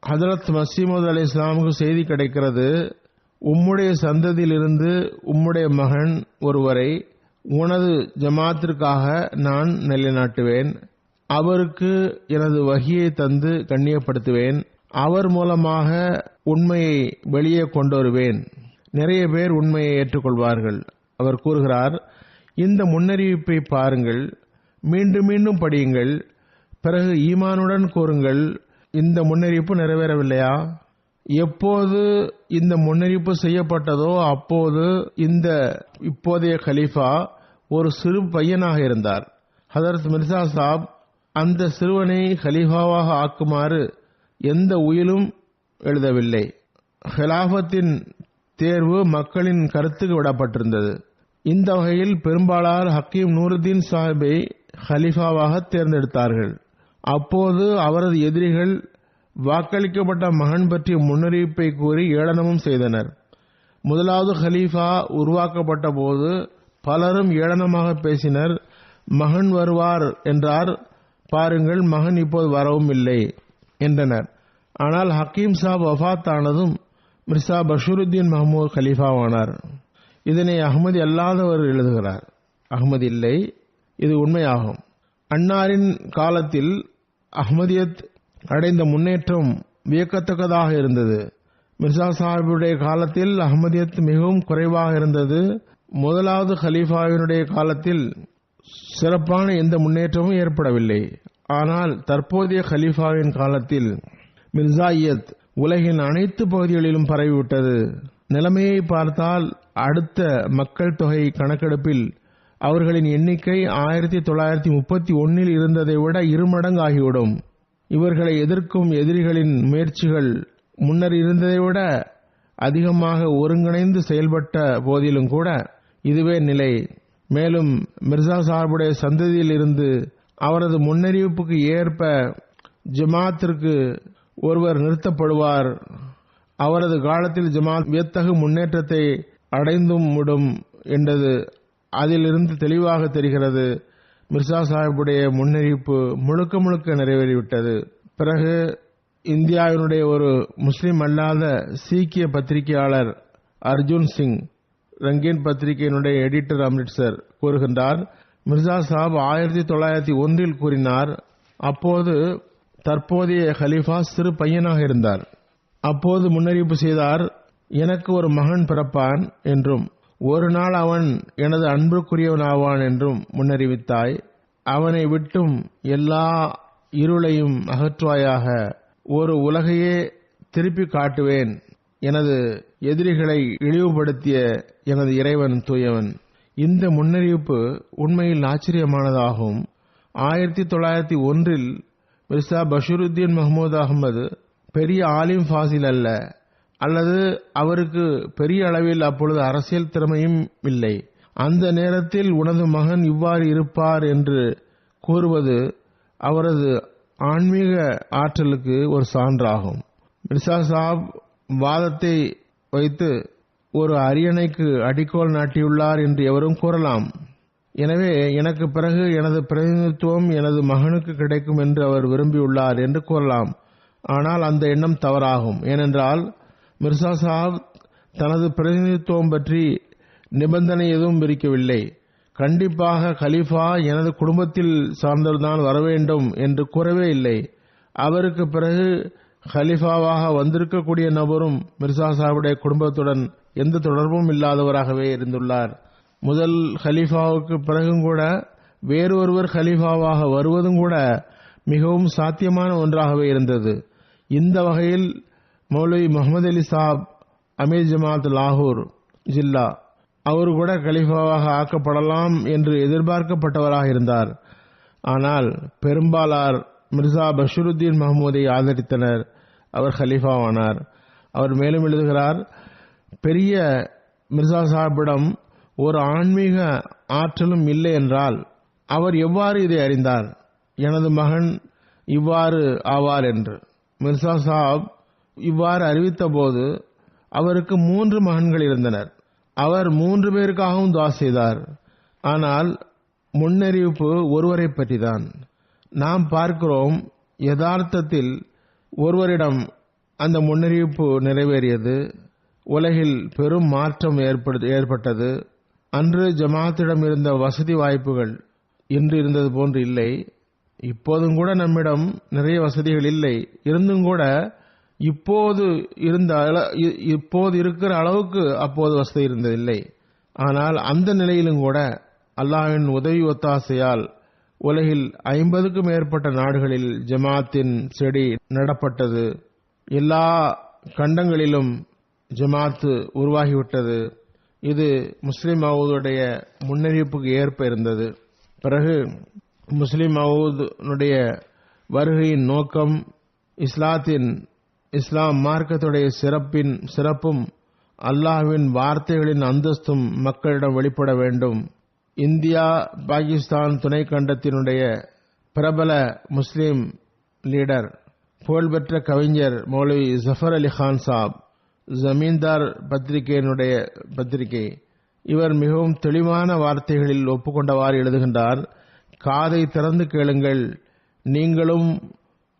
ஹதரத் மஸீஹ் மவ்ஊத் அலைஹிஸ்ஸலாமுக்கு செய்தி கிடைக்கிறது, உம்முடைய சந்ததியிலிருந்து உம்முடைய மகன் ஒருவரை உனது ஜமாத்திற்காக நான் நிலைநாட்டுவேன். அவருக்கு எனது வஹியை தந்து கண்ணியப்படுத்துவேன். அவர் மூலமாக உண்மையை வெளியே கொண்டு வருவேன். நிறைய பேர் உண்மையை ஏற்றுக்கொள்வார்கள். அவர் கூறுகிறார், இந்த முன்னறிவிப்பை பாருங்கள், மீண்டும் மீண்டும் படியுங்கள், பிறகு ஈமானுடன் கூறுங்கள். இந்த முன்னறிவிப்பு நிறைவேறவில்லையா? எப்போது இந்த முன்னறிவிப்பு செய்யப்பட்டதோ அப்போது இந்த இப்போதைய கலீஃபா ஒரு சிறு பையனாக இருந்தார். ஹதரத் மிர்சா சாப் அந்த சிறுவனை கலீஃபாவாக ஆக்குமாறு எந்த உயிலும் எழுதவில்லை. ஹிலாஃபத்தின் தேர்வு மக்களின் கருத்துக்கு விடப்பட்டிருந்தது. இந்த வகையில் பெரும்பாலார் ஹக்கீம் நூருத்தீன் சாஹிப்பை ஹலீஃபாவாக தேர்ந்தெடுத்தார்கள். அப்போது அவரது எதிரிகள் வாக்களிக்கப்பட்ட மகன் பற்றிய முன்னறிவிப்பை கூறி ஏளனமும் செய்தனர். முதலாவது ஹலீஃபா உருவாக்கப்பட்ட போது பலரும் ஏளனமாக பேசினர். மகன் வருவார் என்றார், பாருங்கள் மகன் இப்போது வரவும் இல்லை என்றனர். ஆனால் ஹக்கீம் சாப் வஃபாத் ஆனதும் மிர்சா பஷீருத்தீன் மஹமூத் கலீஃபாவானார். இதனை அஹ்மதி அல்லாதவர் எழுதுகிறார். அஹ்மதி இல்லை, இது உண்மையாகும். அன்னாரின் காலத்தில் அஹ்மதியத் அடைந்த முன்னேற்றம் வியக்கத்தக்கதாக இருந்தது. மிர்சா சாஹிபுடைய காலத்தில் அஹ்மதியத் மிகவும் குறைவாக இருந்தது. முதலாவது ஹலீஃபாவினுடைய காலத்தில் சிறப்பான எந்த முன்னேற்றமும் ஏற்படவில்லை. ஆனால் தற்போதைய ஹலீஃபாவின் காலத்தில் மிர்சாயியத் உலகின் அனைத்து பகுதிகளிலும் பரவிவிட்டது. நிலைமையை பார்த்தால் அடுத்த மக்கள் தொகை கணக்கெடுப்பில் அவர்களின் எண்ணிக்கை 1931 இருந்ததை விட 2 மடங்கு ஆகிவிடும். இவர்களை எதிர்க்கும் எதிரிகளின் முயற்சிகள் முன்னர் இருந்ததை விட அதிகமாக ஒருங்கிணைந்து செயல்பட்ட போதிலும் கூட இதுவே நிலை. மேலும் மிர்சா சாஹிபுடைய சந்ததியில் இருந்து அவரது முன்னறிவிப்புக்கு ஏற்ப ஜமாத்திற்கு ஒருவர் நிறுத்தப்படுவார். அவரது காலத்தில் ஜமாத் வியத்தகு முன்னேற்றத்தை அடைந்தும் விடும் என்றது அதிலிருந்து தெளிவாக தெரிகிறது. மிர்சா சாஹிபுடைய முன்னறிவிப்பு முழுக்க முழுக்க நிறைவேறிவிட்டது. பிறகு இந்தியாவினுடைய ஒரு முஸ்லிம் அல்லாத சீக்கிய பத்திரிகையாளர் அர்ஜுன் சிங், ரங்கீன் பத்திரிகையினுடைய எடிட்டர் அம்ரிட்சர் கூறுகின்றார், மிர்சா சாஹிப் 1901 கூறினார். அப்போது தற்போதைய ஹலீஃபா சிறு பையனாக இருந்தார். அப்போது முன்னறிவிப்பு செய்தார், எனக்கு ஒரு மகன் பிறப்பான் என்றும் ஒரு நாள் அவன் எனது அன்புக்குரியவனாவான் என்றும் முன்னறிவித்தாய். அவனை விட்டும் எல்லா இருளையும் அகற்றுவாயாக. ஒரு உலகையே திருப்பி காட்டுவேன். எனது எதிரிகளை இழிவுபடுத்திய எனது இறைவன் தூயவன். இந்த முன்னறிவிப்பு உண்மையில் ஆச்சரியமானதாகும். 1901 மிர்சா பஷீருத்தீன் மஹமூத் அஹ்மது பெரிய ஆலிம் ஃபாசில் அல்ல, அல்லது அவருக்கு பெரிய அளவில் அப்பொழுது அரசியல் திறமையும் இல்லை. அந்த நேரத்தில் உனது மகன் இவ்வாறு இருப்பார் என்று கூறுவது அவரது ஆன்மீக ஆற்றலுக்கு ஒரு சான்றாகும். மிர்சா சாஹிப் வாதத்தை வைத்து ஒரு அரியணைக்கு அடிக்கோல் நாட்டியுள்ளார் என்று எவரும் கூறலாம். எனவே எனக்கு பிறகு எனது பிரதிநிதித்துவம் எனது மகனுக்கு கிடைக்கும் என்று அவர் விரும்பியுள்ளார் என்று கூறலாம். ஆனால் அந்த எண்ணம் தவறாகும். ஏனென்றால் மிர்சா சாஹிப் தனது பிரதிநிதித்துவம் பற்றி நிபந்தனை எதுவும் விதிக்கவில்லை. கண்டிப்பாக கலீஃபா எனது குடும்பத்தில் சார்ந்தவர்தான் வர வேண்டும் என்று கூறவே இல்லை. அவருக்கு பிறகு கலீஃபாவாக வந்திருக்கக்கூடிய நபரும் மிர்சா சாஹிபுடைய குடும்பத்துடன் எந்த தொடர்பும் இல்லாதவராகவே இருந்துள்ளார். முதல் கலீஃபாவுக்கு பிறகும் கூட வேறொருவர் கலீஃபாவாக வருவதும் கூட மிகவும் சாத்தியமான ஒன்றாகவே இருந்தது. இந்த வகையில் மௌலவி முகமது அலி சாப் அமீர் ஜமாத் லாகூர் ஜில்லா அவர் கூட கலீஃபாவாக ஆக்கப்படலாம் என்று எதிர்பார்க்கப்பட்டவராக இருந்தார். ஆனால் பெரும்பாலார் மிர்சா பஷீருத்தீன் மஹமூதை ஆதரித்தனர். அவர் கலீஃபாவானார். அவர் மேலும் எழுதுகிறார், பெரிய மிர்சா சாஹிப்பிடம் ஒரு ஆன்மீக ஆற்றலும் இல்லை என்றால் அவர் எவ்வாறு இதை அறிந்தார்? எனது மகன் இவ்வாறு ஆவார் என்று மிர்சா சாஹிப் இவ்வாறு அறிவித்த போது அவருக்கு 3 மகன்கள் இருந்தனர். அவர் 3 பேருக்காகவும் துஆ செய்தார். ஆனால் முன்னறிவிப்பு ஒருவரை பற்றிதான். நாம் பார்க்கிறோம், யதார்த்தத்தில் ஒருவரிடம் அந்த முன்னறிவிப்பு நிறைவேறியது. உலகில் பெரும் மாற்றம் ஏற்பட்டது. அன்று ஜமாத்திடம் இருந்த வசதி வாய்ப்புகள் இன்று இருந்தது போன்று இல்லை. இப்போதும் கூட நம்மிடம் நிறைய வசதிகள் இல்லை. இருந்தும் கூட இப்போது இருக்கிற அளவுக்கு அப்போது வசதி இருந்ததில்லை. ஆனால் அந்த நிலையிலும் கூட அல்லாஹ்வின் உதவி ஒத்தாசையால் உலகில் 50க்கும் மேற்பட்ட நாடுகளில் ஜமாத்தின் செடி நடப்பட்டது. எல்லா கண்டங்களிலும் ஜமாத்து உருவாகிவிட்டது. இது முஸ்லிம் மவுதுடைய முன்னறிவிப்புக்கு ஏற்ப இருந்தது. பிறகு முஸ்லிம் மவுதுடைய வருகையின் நோக்கம் இஸ்லாம் மார்க்கத்துடைய சிறப்பும் அல்லாஹ்வின் வார்த்தைகளின் அந்தஸ்தும் மக்களிடம் வெளிப்பட வேண்டும். இந்தியா பாகிஸ்தான் துணை கண்டத்தினுடைய பிரபல முஸ்லிம் லீடர் புகழ்பெற்ற கவிஞர் மௌலவி ஜஃபர் அலி கான் சாப் ஜமீன்தார் பத்திரிகையினுடைய பத்திரிகை. இவர் மிகவும் தெளிவான வார்த்தைகளில் ஒப்புக்கொண்டவாறு எழுதுகின்றார். காதை திறந்து கேளுங்கள், நீங்களும்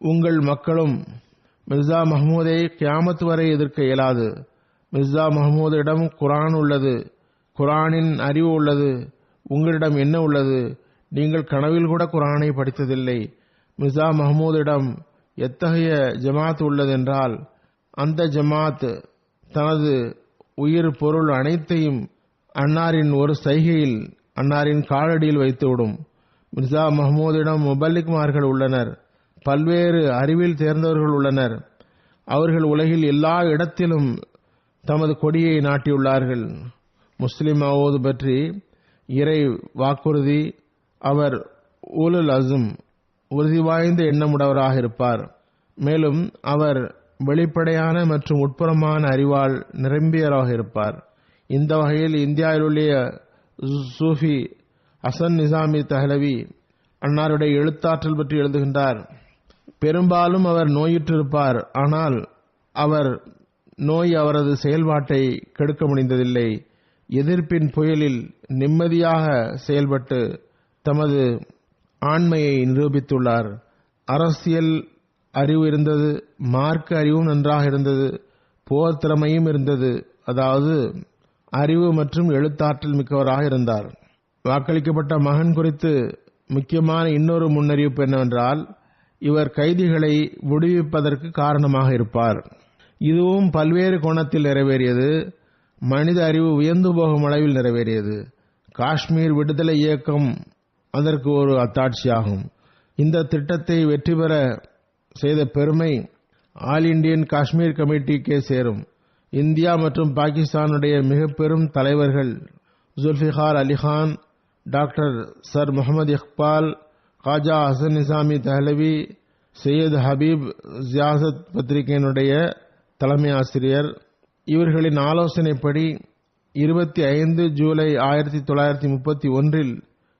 உங்கள் மக்களும் மிர்சா மஹ்மூதை கியாமத் வரை எதிர்க்க இயலாது. மிர்சா மஹ்மூதிடம் குரான் உள்ளது, குரானின் அறிவு உள்ளது. உங்களிடம் என்ன உள்ளது? நீங்கள் கனவில் கூட குரானை படித்ததில்லை. மிர்சா மஹ்மூதிடம் எத்தகைய ஜமாத் உள்ளதென்றால் அந்த ஜமாத் தனது உயிர் பொருள் அனைத்தையும் அன்னாரின் ஒரு சைகையில் அன்னாரின் காலடியில் வைத்துவிடும். மிர்சா மஹ்மூதிடம் முபல்லிக்மார்கள் உள்ளனர், பல்வேறு அறிவில் தேர்ந்தவர்கள் உள்ளனர். அவர்கள் உலகில் எல்லா இடத்திலும் தமது கொடியை நாட்டியுள்ளார்கள். முஸ்லிம் மவ்ஊத் பற்றி இறை வாக்குறுதி, அவர் உலுல் அஸ்ம் உறுதி வாய்ந்த எண்ணமுடையவராக இருப்பார். மேலும் அவர் வெளிப்படையான மற்றும் உட்புறமான அறிவால் நிரம்பியவராக இருப்பார். இந்த வகையில் இந்தியாவில் உள்ள சூஃபி ஹசன் நிசாமி தஹ்லவி அன்னாருடைய எழுத்தாற்றல் பற்றி எழுதுகின்றார். பெரும்பாலும் அவர் நோயுற்றிருப்பார், ஆனால் அவர் நோய் அவரது செயல்பாட்டை கெடுக்க முடிந்ததில்லை. எதிர்ப்பின் புயலில் நிம்மதியாக செயல்பட்டு தமது ஆண்மையை நிரூபித்துள்ளார். அரசியல் அறிவு இருந்தது, மார்க்க அறிவும் நன்றாக இருந்தது, போர் திறமையும் இருந்தது. அதாவது அறிவு மற்றும் எழுத்தாற்றல் மிக்கவராக இருந்தார். வாக்களிக்கப்பட்ட மகன் குறித்து முக்கியமான இன்னொரு முன்னறிவிப்பு என்னவென்றால், இவர் கைதிகளை விடுவிப்பதற்கு காரணமாக இருப்பார். இதுவும் பல்வேறு கோணத்தில் நிறைவேறியது. மனித அறிவு வியந்து போகும் அளவில் நிறைவேறியது. காஷ்மீர் விடுதலை இயக்கம் அதற்கு ஒரு அத்தாட்சியாகும். இந்த திட்டத்தை வெற்றி பெற செய்த பெருமை ஆல் இண்டியன் காஷ்மீர் கமிட்டிக்கே சேரும். இந்தியா மற்றும் பாகிஸ்தானுடைய மிக பெரும் தலைவர்கள் ஜுல்ஃபிகார் அலிகான், டாக்டர் சர் முகமது இக்பால், காஜா ஹசன் நிசாமி தஹ்லவி, சையத் ஹபீப் ஜியாசத் பத்திரிகையினுடைய தலைமை ஆசிரியர், இவர்களின் ஆலோசனைப்படி 25 ஜூலை 1931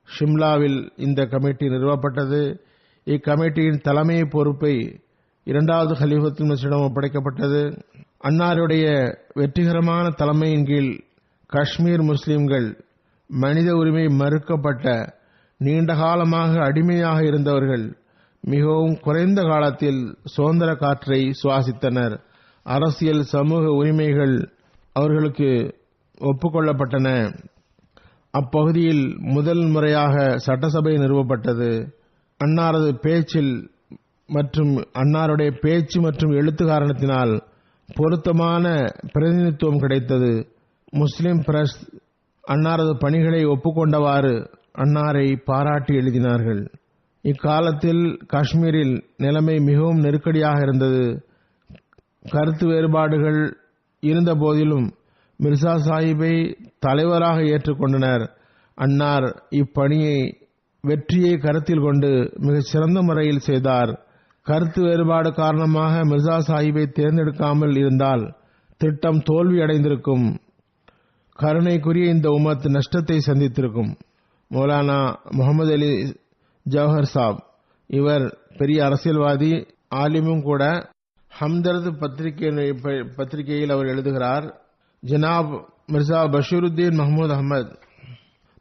ஷிம்லாவில் இந்த கமிட்டி நிறுவப்பட்டது. இக்கமிட்டியின் தலைமை பொறுப்பை இரண்டாவது ஹலீஃபத்துல் மஸீஹிடம் ஒப்படைக்கப்பட்டது. அன்னாருடைய வெற்றிகரமான தலைமையின் கீழ் காஷ்மீர் முஸ்லிம்கள் மனித உரிமை மறுக்கப்பட்ட, நீண்ட காலமாக அடிமையாக இருந்தவர்கள் மிகவும் குறைந்த காலத்தில் சுதந்திர காற்றை சுவாசித்தனர். அரசியல் சமூக உரிமைகள் அவர்களுக்கு ஒப்புக்கொள்ளப்பட்டன. அப்பகுதியில் முதல் முறையாக சட்டசபை நிறுவப்பட்டது. அன்னாரது பேச்சில் மற்றும் அன்னாருடைய பேச்சு மற்றும் எழுத்து காரணத்தினால் பொருத்தமான பிரதிநிதித்துவம் கிடைத்தது. முஸ்லிம் பிரஸ் அன்னாரது பணிகளை ஒப்புக்கொண்டவாறு அன்னாரை பாராட்டி எழுதினார்கள். இக்காலத்தில் காஷ்மீரில் நிலைமை மிகவும் நெருக்கடியாக இருந்தது. கருத்து வேறுபாடுகள் இருந்த போதிலும் மிர்சா சாஹிப்பை தலைவராக ஏற்றுக்கொண்டனர். அன்னார் இப்பணியை வெற்றியை கருத்தில் கொண்டு மிகச் சிறந்த முறையில் செய்தார். கருத்து வேறுபாடு காரணமாக மிர்சா சாஹிப்பை தேர்ந்தெடுக்காமல் இருந்தால் திட்டம் தோல்வி அடைந்திருக்கும். கருணைக்குரிய இந்த உம்மத் நஷ்டத்தை சந்தித்திருக்கும். மௌலானா முகமது அலி ஜவஹர் சாப், இவர் பெரிய அரசியல்வாதி, ஆலிமும் கூட. ஹம்தர்த் பத்திரிகையில் அவர் எழுதுகிறார், ஜனாப் மிர்சா பஷீருத்தீன் மஹமூத் அஹமத்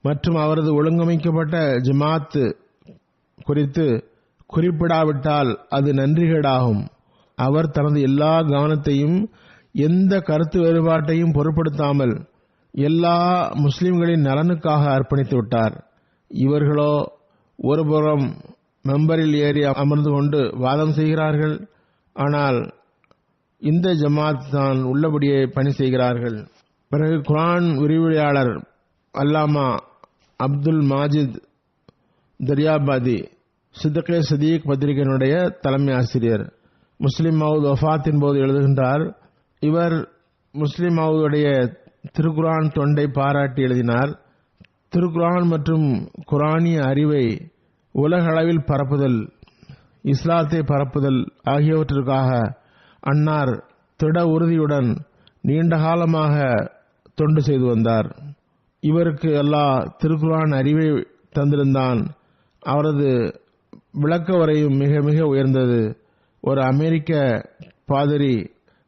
மற்றும் அவரது ஒழுங்கமைக்கப்பட்ட ஜமாத் குறித்து குறிப்பிடாவிட்டால் அது நன்றிகேடாகும். அவர் தனது எல்லா கவனத்தையும் எந்த கருத்து வேறுபாட்டையும் பொருட்படுத்தாமல் எல்லா முஸ்லிம்களின் நலனுக்காக அர்ப்பணித்து விட்டார். இவர்களோ ஒருபுறம் மெம்பரில் ஏறி அமர்ந்து கொண்டு வாதம் செய்கிறார்கள், ஆனால் இந்த ஜமாத் தான் உள்ளபடியே பணி செய்கிறார்கள். பிறகு குர்ஆன் விரிவுரையாளர் அல்லாமா அப்துல் மாஜித் தரியாபாதி சித்தகே சதீக் பத்திரிகையினுடைய தலைமை ஆசிரியர் முஸ்லிம் மவுத் வஃபாத்தின் போது எழுதுகின்றார், இவர் முஸ்லிம் மவுதுடைய திருக்குர்ஆன் தொண்டை பாராட்டி எழுதினார். திருக்குர்ஆன் மற்றும் குர்ஆனிய அறிவை உலக அளவில் பரப்புதல், இஸ்லாத்தை பரப்புதல் ஆகியவற்றிற்காக அன்னார் திட உறுதியுடன் நீண்ட காலமாக தொண்டு செய்து வந்தார். இவருக்கு அல்லாஹ் திருக்குர்ஆன் அறிவை தந்திருந்தான். அவரது விளக்க வரையும் மிக மிக உயர்ந்தது. ஒரு அமெரிக்க பாதிரி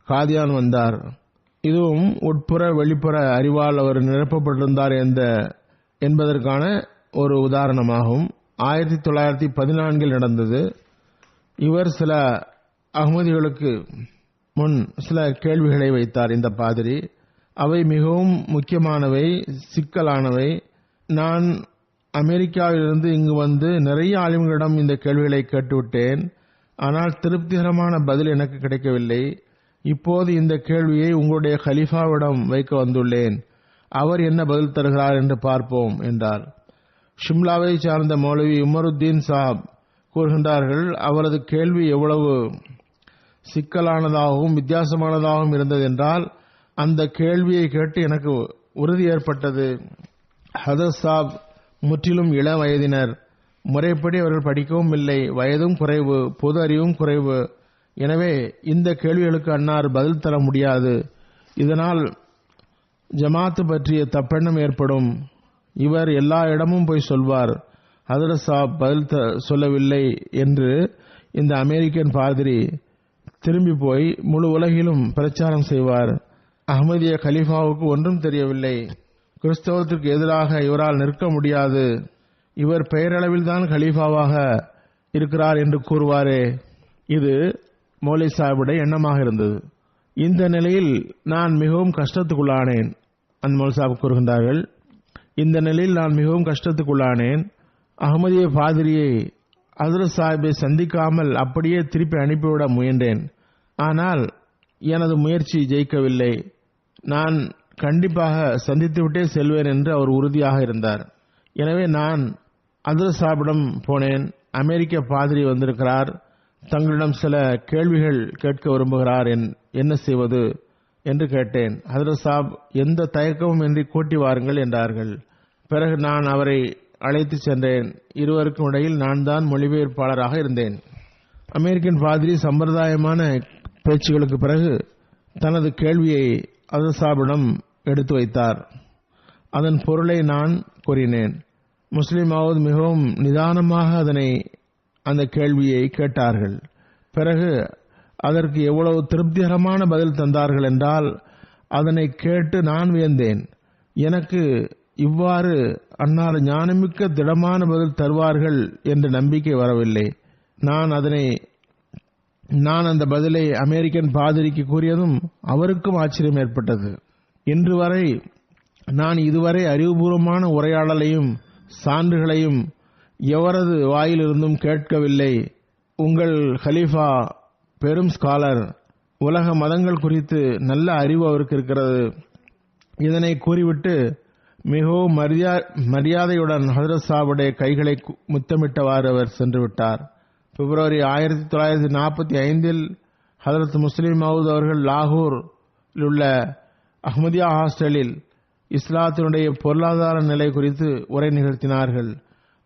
காதியான் வந்தார். இதுவும் உட்புற வெளிப்புற அறிவால் அவர் நிரப்பப்பட்டிருந்தார் என்பதற்கான ஒரு உதாரணமாகும். 1914 நடந்தது. இவர் சில அகமதிகளுக்கு முன் சில கேள்விகளை வைத்தார். இந்த பாதிரி அவை மிகவும் முக்கியமானவை, சிக்கலானவை. நான் அமெரிக்காவிலிருந்து இங்கு வந்து நிறைய ஆலிம்களிடம் இந்த கேள்விகளை கேட்டுவிட்டேன். ஆனால் திருப்திகரமான பதில் எனக்கு கிடைக்கவில்லை. இப்போது இந்த கேள்வியை உங்களுடைய கலீஃபாவிடம் வைக்க வந்துள்ளேன். அவர் என்ன பதில் தருகிறார் என்று பார்ப்போம் என்றார். ஷிம்லாவை சார்ந்த மௌலவி உமருத்தீன் சாப் கூறுகின்றார்கள், அவரது கேள்வி எவ்வளவு சிக்கலானதாகவும் வித்தியாசமானதாகவும் இருந்தது என்றால், அந்த கேள்வியை கேட்டு எனக்கு உறுதி ஏற்பட்டது. ஹதரத் சாப் முற்றிலும் இள வயதினர். முறைப்படி அவர்கள் படிக்கவும் இல்லை, வயதும் குறைவு, பொது அறிவும் குறைவு. எனவே இந்த கேள்விகளுக்கு அன்னார் பதில் தர முடியாது. இதனால் ஜமாத்து பற்றிய தப்பெண்ணம் ஏற்படும். இவர் எல்லா இடமும் போய் சொல்வார், ஹதரத் சாப் பதில் சொல்லவில்லை என்று இந்த அமெரிக்கன் பாதிரி திரும்பி போய் முழு உலகிலும் பிரச்சாரம் செய்வார். அஹ்மதிய கலீஃபாவுக்கு ஒன்றும் தெரியவில்லை. கிறிஸ்தவத்திற்கு எதிராக இவரால் நிற்க முடியாது. இவர் பெயரளவில் தான் கலீஃபாவாக இருக்கிறார் என்று கூறுவாரே. இது மௌலி சாஹிபுடைய எண்ணமாக இருந்தது. இந்த நிலையில் நான் மிகவும் கஷ்டத்துக்குள்ளானேன். அந்த மௌலி சாஹிப் கூறுகின்றார்கள், இந்த நிலையில் நான் மிகவும் கஷ்டத்துக்குள்ளானேன். அஹ்மதிய பாதிரியை ஹஜ்ரத் சாஹிப்பை சந்திக்காமல் அப்படியே திருப்பி அனுப்பிவிட முயன்றேன். ஆனால் எனது முயற்சி ஜெயிக்கவில்லை. நான் கண்டிப்பாக சந்தித்துவிட்டே செல்வேன் என்று அவர் உறுதியாக இருந்தார். எனவே நான் ஹஜ்ரத் சாஹிப்பிடம் போனேன். அமெரிக்க பாதிரி வந்திருக்கிறார், தங்களிடம் சில கேள்விகள் கேட்க விரும்புகிறார், என்ன செய்வது என்று கேட்டேன். ஹஜ்ரத் சாஹிப் எந்த தயக்கமும் இன்றி கூட்டி வாருங்கள் என்றார்கள். பிறகு நான் அவரை அழைத்து சென்றேன். இருவருக்கும் இடையில் நான் தான் மொழிபெயர்ப்பாளராக இருந்தேன். அமெரிக்கன் பாதிரி சம்பிரதாயமான பேச்சுகளுக்கு பிறகு தனது கேள்வியை ஹஜ்ரத் சாஹிப்பிடம் எடுத்து வைத்தார். அதன் பொருளை நான் கூறினேன். முஸ்லிம் மவ்ஊத் மிகவும் நிதானமாக அந்த கேள்வியை கேட்டார்கள். பிறகு அதற்கு எவ்வளவு திருப்திகரமான பதில் தந்தார்கள் என்றால், அதனை கேட்டு நான் வியந்தேன். எனக்கு இவ்வாறு அன்னார் ஞானமிக்க திடமான பதில் தருவார்கள் என்ற நம்பிக்கை வரவில்லை. நான் அந்த பதிலை அமெரிக்கன் பாதிரிக்கு கூறியதும் அவருக்கும் ஆச்சரியம் ஏற்பட்டது. இன்று வரை நான் இதுவரை அறிவுபூர்வமான உரையாடலையும் சான்றுகளையும் எவரது வாயிலிருந்தும் கேட்கவில்லை. உங்கள் கலீஃபா பெரும் ஸ்காலர், உலக மதங்கள் குறித்து நல்ல அறிவு அவருக்கு இருக்கிறது. இதனை கூறிவிட்டு மிகவும் மரியாதையுடன் ஹஜ்ரத் சாஹிபுடைய கைகளை முத்தமிட்டவாறு அவர் சென்று விட்டார். பிப்ரவரி 1945 ஹஜ்ரத் முஸ்லிம் மவ்ஊத் அவர்கள் லாகூரில் உள்ள அஹ்மதியா ஹாஸ்டலில் இஸ்லாத்தினுடைய பொருளாதார நிலை குறித்து உரை நிகழ்த்தினார்கள்.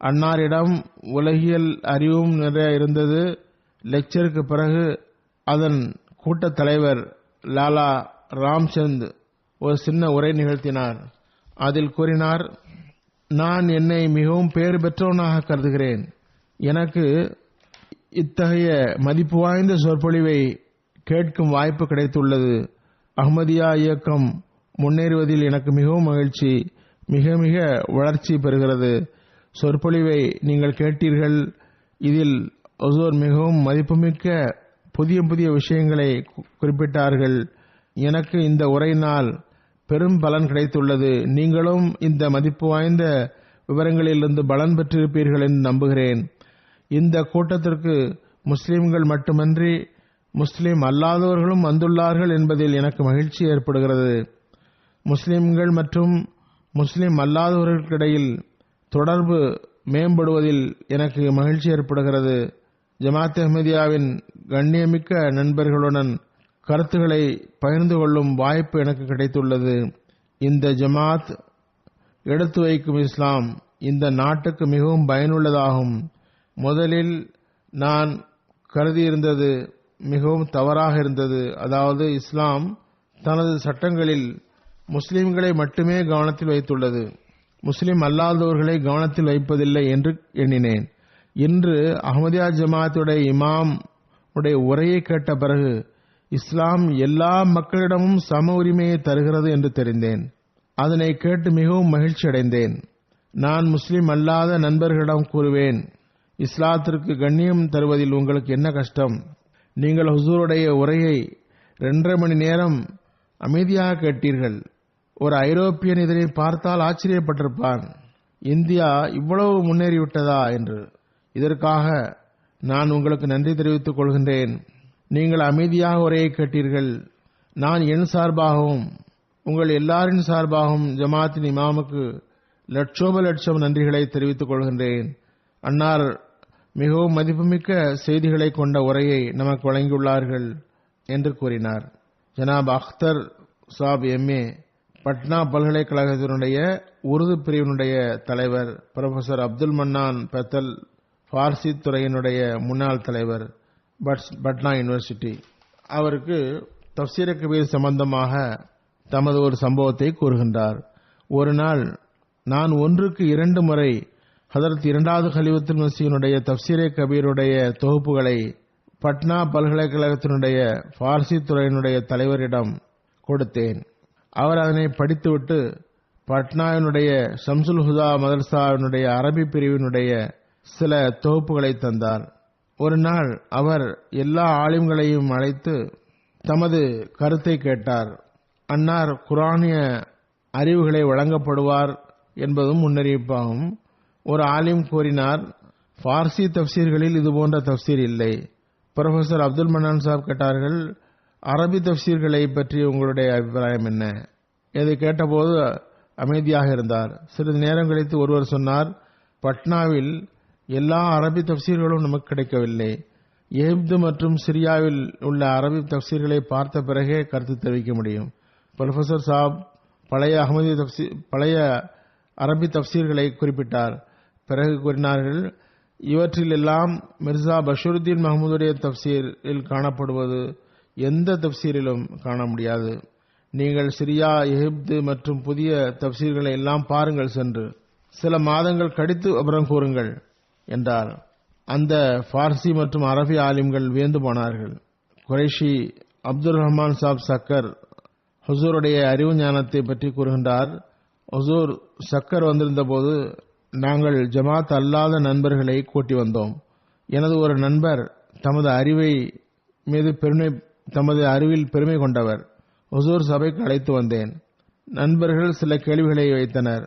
அன்னாரிடம் உலகியல் அறிவும் நிறைய இருந்தது. லெக்சருக்கு பிறகு அதன் கூட்டத் தலைவர் லாலா ராம்சந்த் ஒரு சின்ன உரை நிகழ்த்தினார். அதில் கூறினார், நான் என்னை மிகவும் பேறு பெற்றவனாக கருதுகிறேன். எனக்கு இத்தகைய மதிப்பு வாய்ந்த சொற்பொழிவை கேட்கும் வாய்ப்பு கிடைத்துள்ளது. அஹ்மதியா இயக்கம் முன்னேறுவதில் எனக்கு மிகவும் மகிழ்ச்சி, மிக மிக வளர்ச்சி பெறுகிறது. சொற்பொழிவை நீங்கள் கேட்டீர்கள். இதில் ஹுசூர் மிகவும் மதிப்புமிக்க புதிய புதிய விஷயங்களை குறிப்பிட்டார்கள். எனக்கு இந்த உரையினால் பெரும் பலன் கிடைத்துள்ளது. நீங்களும் இந்த மதிப்பு வாய்ந்த விவரங்களிலிருந்து பலன் பெற்றிருப்பீர்கள் என்று நம்புகிறேன். இந்த கூட்டத்திற்கு முஸ்லிம்கள் மட்டுமன்றி முஸ்லிம் அல்லாதவர்களும் வந்துள்ளார்கள் என்பதில் எனக்கு மகிழ்ச்சி ஏற்படுகிறது. முஸ்லிம்கள் மற்றும் முஸ்லிம் அல்லாதவர்களுக்கிடையில் தொடர்பு மேம்படுவதில் எனக்கு மகிழ்ச்சி ஏற்படுகிறது. ஜமாத் அஹ்மதியாவின் கண்ணியமிக்க நண்பர்களுடன் கருத்துக்களை பகிர்ந்து கொள்ளும் வாய்ப்பு எனக்கு கிடைத்துள்ளது. இந்த ஜமாத் எடுத்து வைக்கும் இஸ்லாம் இந்த நாட்டுக்கு மிகவும் பயனுள்ளதாகும். முதலில் நான் கருதியிருந்தது மிகவும் தவறாக இருந்தது. அதாவது இஸ்லாம் தனது சட்டங்களில் முஸ்லிம்களை மட்டுமே கவனத்தில் வைத்துள்ளது, முஸ்லிம் அல்லாதவர்களை கவனத்தில் வைப்பதில்லை என்று எண்ணினேன். இன்று அஹ்மதியா ஜமாத்துடைய இமாம் உடைய உரையை கேட்ட பிறகு இஸ்லாம் எல்லா மக்களிடமும் சம உரிமையை தருகிறது என்று தெரிந்தேன். அதனை கேட்டு மிகவும் மகிழ்ச்சி அடைந்தேன். நான் முஸ்லிம் அல்லாத நண்பர்களிடம் கூறுவேன், இஸ்லாத்திற்கு கண்ணியம் தருவதில் உங்களுக்கு என்ன கஷ்டம்? நீங்கள் ஹுசூருடைய உரையை 2.5 மணி நேரம் அமைதியாக கேட்டீர்கள். ஒரு ஐரோப்பியன் இதனை பார்த்தால் ஆச்சரியப்பட்டிருப்பான், இந்தியா இவ்வளவு முன்னேறிவிட்டதா என்று. இதற்காக நான் உங்களுக்கு நன்றி தெரிவித்துக் கொள்கின்றேன். நீங்கள் அமைதியாக உரையை கேட்டீர்கள். நான் என் சார்பாகவும் உங்கள் எல்லாரின் சார்பாகவும் ஜமாத்தின் இமாமுக்கு லட்சோப நன்றிகளை தெரிவித்துக் கொள்கின்றேன். அன்னார் மிகவும் மதிப்புமிக்க செய்திகளை கொண்ட உரையை நமக்கு வழங்கியுள்ளார்கள் என்று கூறினார். ஜனாப் அக்தர் சாப் எம்ஏ, பட்னா பல்கலைக்கழகத்தினுடைய உருது பிரிவினுடைய தலைவர், புரொஃபசர் அப்துல் மன்னான் பெத்தல், பார்சி துறையினுடைய முன்னாள் தலைவர், பட்னா யூனிவர்சிட்டி, அவருக்கு தஃப்சீர் கபீர் சம்பந்தமாக தமது ஒரு சம்பவத்தை கூறுகின்றார். ஒரு நாள் நான் 1க்கு 2 முறை ஹதரத் 2வது கலீஃபத்துல் மஸீஹுடைய தஃப்சீர் கபீருடைய தொகுப்புகளை பட்னா பல்கலைக்கழகத்தினுடைய பார்சி துறையினுடைய தலைவரிடம் கொடுத்தேன். அவர் அதனை படித்துவிட்டு பட்னாவினுடைய ஷம்சுல் ஹுதா மதரசாவினுடைய அரபி பிரிவினுடைய சில தொகுப்புகளை தந்தார். ஒரு நாள் அவர் எல்லா ஆலிம்களையும் அழைத்து தமது கருத்தை கேட்டார். அன்னார் குரானிய அறிவுகளை வழங்கப்படுவார் என்பதும் முன்னறிவிப்பாகும். ஒரு ஆலிம் கூறினார், பார்சி தஃப்சீர்களில் இதுபோன்ற தஃப்சீர் இல்லை. புரொஃபசர் அப்துல் மன்னான் சாப் கேட்டார்கள், அரபி தஃப்சீர்களை பற்றி உங்களுடைய அபிப்பிராயம் என்ன? இதை கேட்டபோது அமைதியாக இருந்தார். சிறிது நேரம் கழித்து ஒருவர் சொன்னார், பட்னாவில் எல்லா அரபி தஃப்சீர்களும் நமக்கு கிடைக்கவில்லை. எகிப்து மற்றும் சிரியாவில் உள்ள அரபி தஃப்சீர்களை பார்த்த பிறகே கருத்து தெரிவிக்க முடியும். புரொஃபசர் சாப் பழைய அரபி தஃப்சீர்களை குறிப்பிட்டார். பிறகு கூறினார்கள், இவற்றில் எல்லாம் மிர்சா பஷருத்தீன் மஹமூதுடைய தஃப்சீரில் காணப்படுவது எந்த தஃப்சீரிலும் காண முடியாது. நீங்கள் சிரியா, எகிப்து மற்றும் புதிய தஃப்சீர்களை எல்லாம் பாருங்கள், சென்று சில மாதங்கள் கழித்து அப்புறம் கூறுங்கள் என்றார். அந்த பார்சி மற்றும் அரபி ஆலிம்கள் வியந்து போனார்கள். குறைஷி அப்துல் ரஹ்மான் சாப் சக்கர் ஹுசூருடைய அறிவு ஞானத்தை பற்றி கூறுகின்றார். ஹுசூர் சக்கர் வந்திருந்த போது நாங்கள் ஜமாத் அல்லாத நண்பர்களை கூட்டி வந்தோம். எனது ஒரு நண்பர் தமது அறிவில் பெருமை கொண்டவர். ஹுசூர் சபைக்கு அழைத்து வந்தேன். நண்பர்கள் சில கேள்விகளை வைத்தனர்.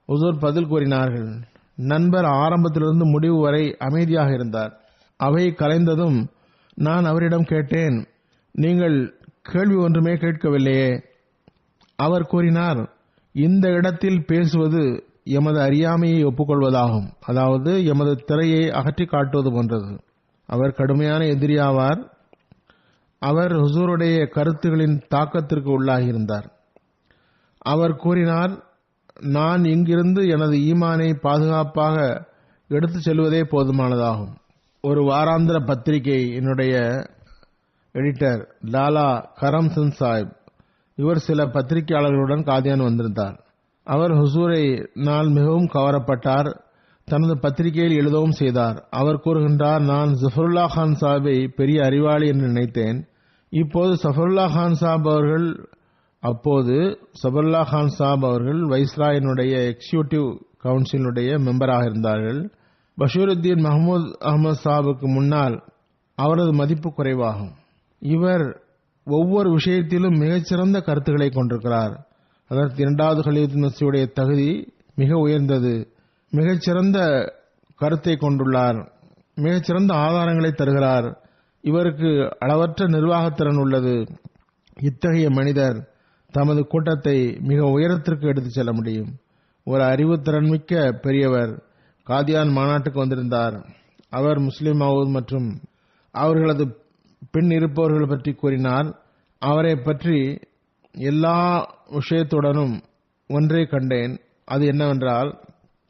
ஹுசூர் பதில் கூறினார்கள். நண்பர் ஆரம்பத்திலிருந்து முடிவு வரை அமைதியாக இருந்தார். அவை கலைந்ததும் நான் அவரிடம் கேட்டேன், நீங்கள் கேள்வி ஒன்றுமே கேட்கவில்லையே? அவர் கூறினார், இந்த இடத்தில் பேசுவது எமது அறியாமையை ஒப்புக்கொள்வதாகும், அதாவது எமது திரையை அகற்றி காட்டுவது போன்றது. அவர் கடுமையான எதிரியாவார். அவர் ஹுசூருடைய கருத்துகளின் தாக்கத்திற்கு உள்ளாகியிருந்தார். அவர் கூறினார், நான் இங்கிருந்து எனது ஈமானை பாதுகாப்பாக எடுத்துச் செல்வதே போதுமானதாகும். ஒரு வாராந்திர பத்திரிகை என்னுடைய எடிட்டர் லாலா கரம்சந்த் சாஹிப், இவர் சில பத்திரிகையாளர்களுடன் காதியான் வந்திருந்தார். அவர் ஹுசூரை நான் மிகவும் கவரப்பட்டார். தனது பத்திரிகையில் எழுதவும் செய்தார். அவர் கூறுகின்றார், நான் ஜஃபருல்லா கான் சாஹிப்பை பெரிய அறிவாளி என்று நினைத்தேன். இப்போது சஃபருல்லா கான் சாப் அவர்கள் வைஸ்ராயினுடைய எக்ஸிகியூட்டிவ் கவுன்சிலுடைய மெம்பராக இருந்தார்கள். பஷீருத்தீன் மஹமூத் அஹமது சாபுக்கு முன்னால் அவரது மதிப்பு குறைவாகும். இவர் ஒவ்வொரு விஷயத்திலும் மிகச்சிறந்த கருத்துக்களை கொண்டிருக்கிறார். அதற்கு 2வது கலீஃபத்துல் மஸீஹுடைய தகுதி மிக உயர்ந்தது. மிகச்சிறந்த கருத்தை கொண்டுள்ளார். மிகச்சிறந்த ஆதாரங்களை தருகிறார். இவருக்கு அளவற்ற நிர்வாகத்திறன் உள்ளது. இத்தகைய மனிதர் தமது கூட்டத்தை மிக உயரத்திற்கு எடுத்துச் செல்ல முடியும். ஒரு அறிவுத்திறன் மிக்க பெரியவர் காதியான் மாநாட்டுக்கு வந்திருந்தார். அவர் முஸ்லிம் மவுத் மற்றும் அவர்களது பின் இருப்பவர்கள் பற்றி கூறினார். அவரை பற்றி எல்லா விஷயத்துடனும் ஒன்றை கண்டேன். அது என்னவென்றால்,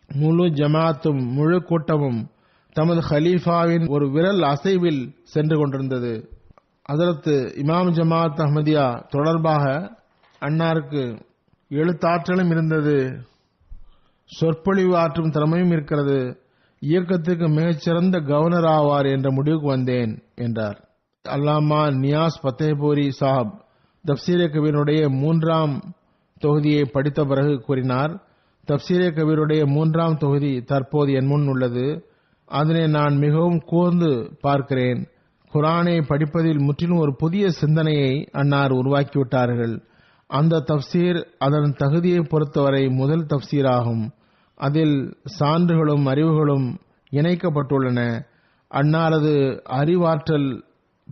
முழு ஜமாத்தும் முழு கூட்டமும் தமது ஹலீஃபாவின் ஒரு விரல் அசைவில் சென்று கொண்டிருந்தது. ஹஜ்ரத் இமாம் ஜமாத் அஹ்மதியா தொடர்பாக அன்னாருக்கு எழுத்தாற்றலும் இருந்தது, சொற்பொழிவு ஆற்றும் திறமையும் இருக்கிறது. இயக்கத்திற்கு மிகச்சிறந்த கவர்னர் ஆவார் என்ற முடிவுக்கு வந்தேன் என்றார். அல்லாமா நியாஸ் பத்தேபூரி சாஹப் தப்சீரே கபீருடைய 3ஆம் தொகுதியை படித்த பிறகு கூறினார், தப்சீரே கபீருடைய 3ஆம் தொகுதி தற்போது என் முன் உள்ளது. அதனை நான் மிகவும் கூர்ந்து பார்க்கிறேன். குர்ஆனை படிப்பதில் முற்றிலும் ஒரு புதிய சிந்தனையை அன்னார் உருவாக்கிவிட்டார்கள். அந்த தப்சீர் அதன் தகுதியை பொறுத்தவரை முதல் தப்சீர் ஆகும். அதில் சான்றுகளும் அறிவுகளும் இணைக்கப்பட்டுள்ளன. அன்னாரது அறிவாற்றல்,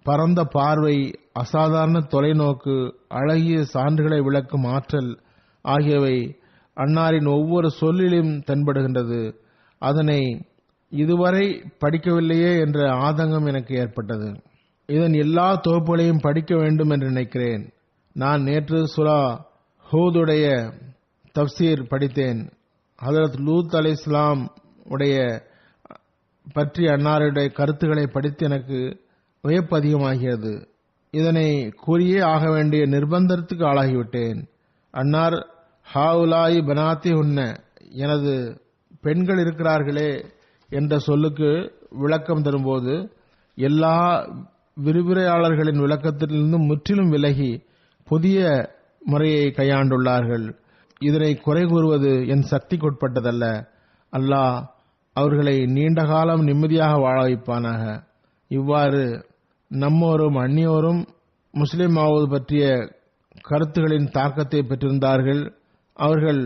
பரந்த பார்வை, அசாதாரண தொலைநோக்கு, அழகிய சான்றுகளை விளக்கும் ஆற்றல் ஆகியவை அன்னாரின் ஒவ்வொரு சொல்லிலும் தென்படுகின்றது. அதனை இதுவரை படிக்கவில்லையே என்ற ஆதங்கம் எனக்கு ஏற்பட்டது. இதன் எல்லா தொகுப்புகளையும் படிக்க வேண்டும் என்று நினைக்கிறேன். நான் நேற்று சூரா ஹூதுடைய தப்சீர் படித்தேன். ஹதரத் லூத் அலைஹிஸ்ஸலாம் உடைய பற்றி அன்னாருடைய கருத்துக்களை படித்து எனக்கு வியப்பு அதிகமாகியது. இதனை கூறியே ஆக வேண்டிய நிர்பந்தத்துக்கு ஆளாகிவிட்டேன். அன்னார் ஹாவுலாயி பனாத்தி உன்ன, எனது பெண்கள் இருக்கிறார்களே என்ற சொல்லுக்கு விளக்கம் தரும்போது எல்லா விரிவுரையாளர்களின் விளக்கத்திலிருந்தும் முற்றிலும் விலகி புதிய முறையை கையாண்டுள்ளார்கள். இதனை குறை கூறுவது என் சக்திக்குட்பட்டதல்ல. அல்லாஹ் அவர்களை நீண்ட காலம் நிம்மதியாக வாழ வைப்பானாக. இவ்வாறு நம்மோரும் அந்நியோரும் முஸ்லிம் ஆவது பற்றிய கருத்துகளின் தாக்கத்தை பெற்றிருந்தார்கள். அவர்கள்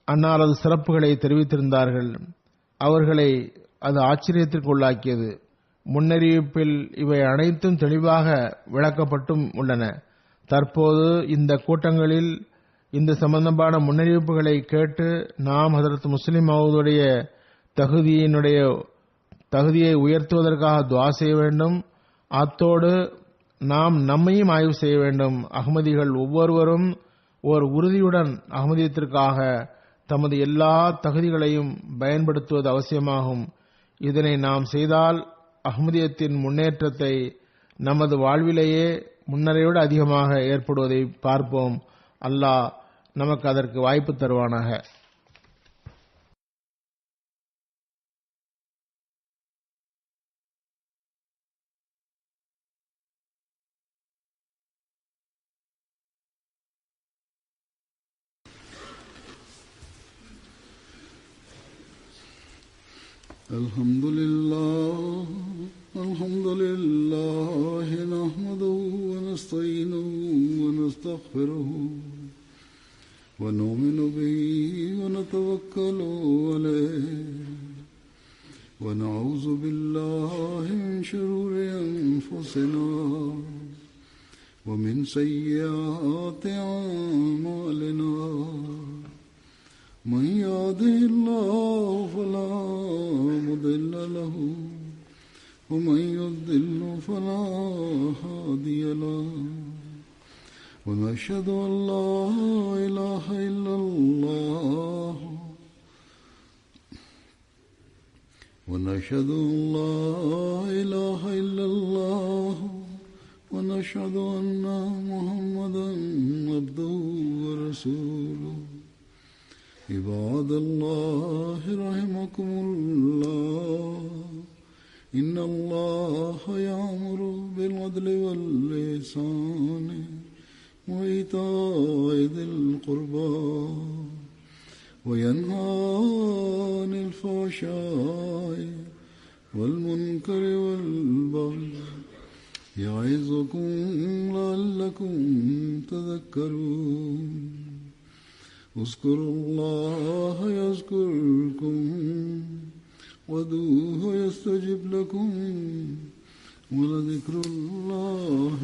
அன்னாரது சிறப்புகளை தெரிவித்திருந்தார்கள். அவர்களை அது ஆச்சரியத்திற்கு உள்ளாக்கியது. முன்னறிவிப்பில் இவை அனைத்தும் தெளிவாக விளக்கப்பட்டும் உள்ளன. தற்போது இந்த கூட்டங்களில் இந்த சம்பந்தமான முன்னறிவிப்புகளை கேட்டு நாம் ஹதரத் முஸ்லிம் மவ்ஊதுடைய தகுதியை உயர்த்துவதற்காக துஆ செய்ய வேண்டும். அத்தோடு நாம் நம்மையும் ஆய்வு செய்ய வேண்டும். அஹ்மதிகள் ஒவ்வொருவரும் ஓர் உறுதியுடன் அஹ்மதியத்திற்காக தமது எல்லா தகுதிகளையும் பயன்படுத்துவது அவசியமாகும். இதனை நாம் செய்தால் அஹ்மதியத்தின் முன்னேற்றத்தை நமது வாழ்விலேயே முன்னரையோடு அதிகமாக ஏற்படுவதை பார்ப்போம். அல்லாஹ் நமக்கு அதற்கு வாய்ப்பு தருவானாக. الحمد لله نحمده ونستعينه ونستغفره ونؤمن به ونتوكل عليه ونعوذ بالله من شرور أنفسنا ومن سيئات أعمالنا. من يهده الله فلا مضل له ومن يضلل فلا هادي له. ونشهد أن لا إله إلا الله ونشهد أن لا إله إلا الله ونشهد أن محمدا عبده ورسوله. عباد الله رحمكم الله، إن الله يأمر بالعدل والإحسان وإيتاء ذي القربى وينهى عن الفحشاء والمنكر والبغي يعظكم لعلكم تذكرون. اذكروا الله يذكركم وادعوه يستجب لكم ولذكر الله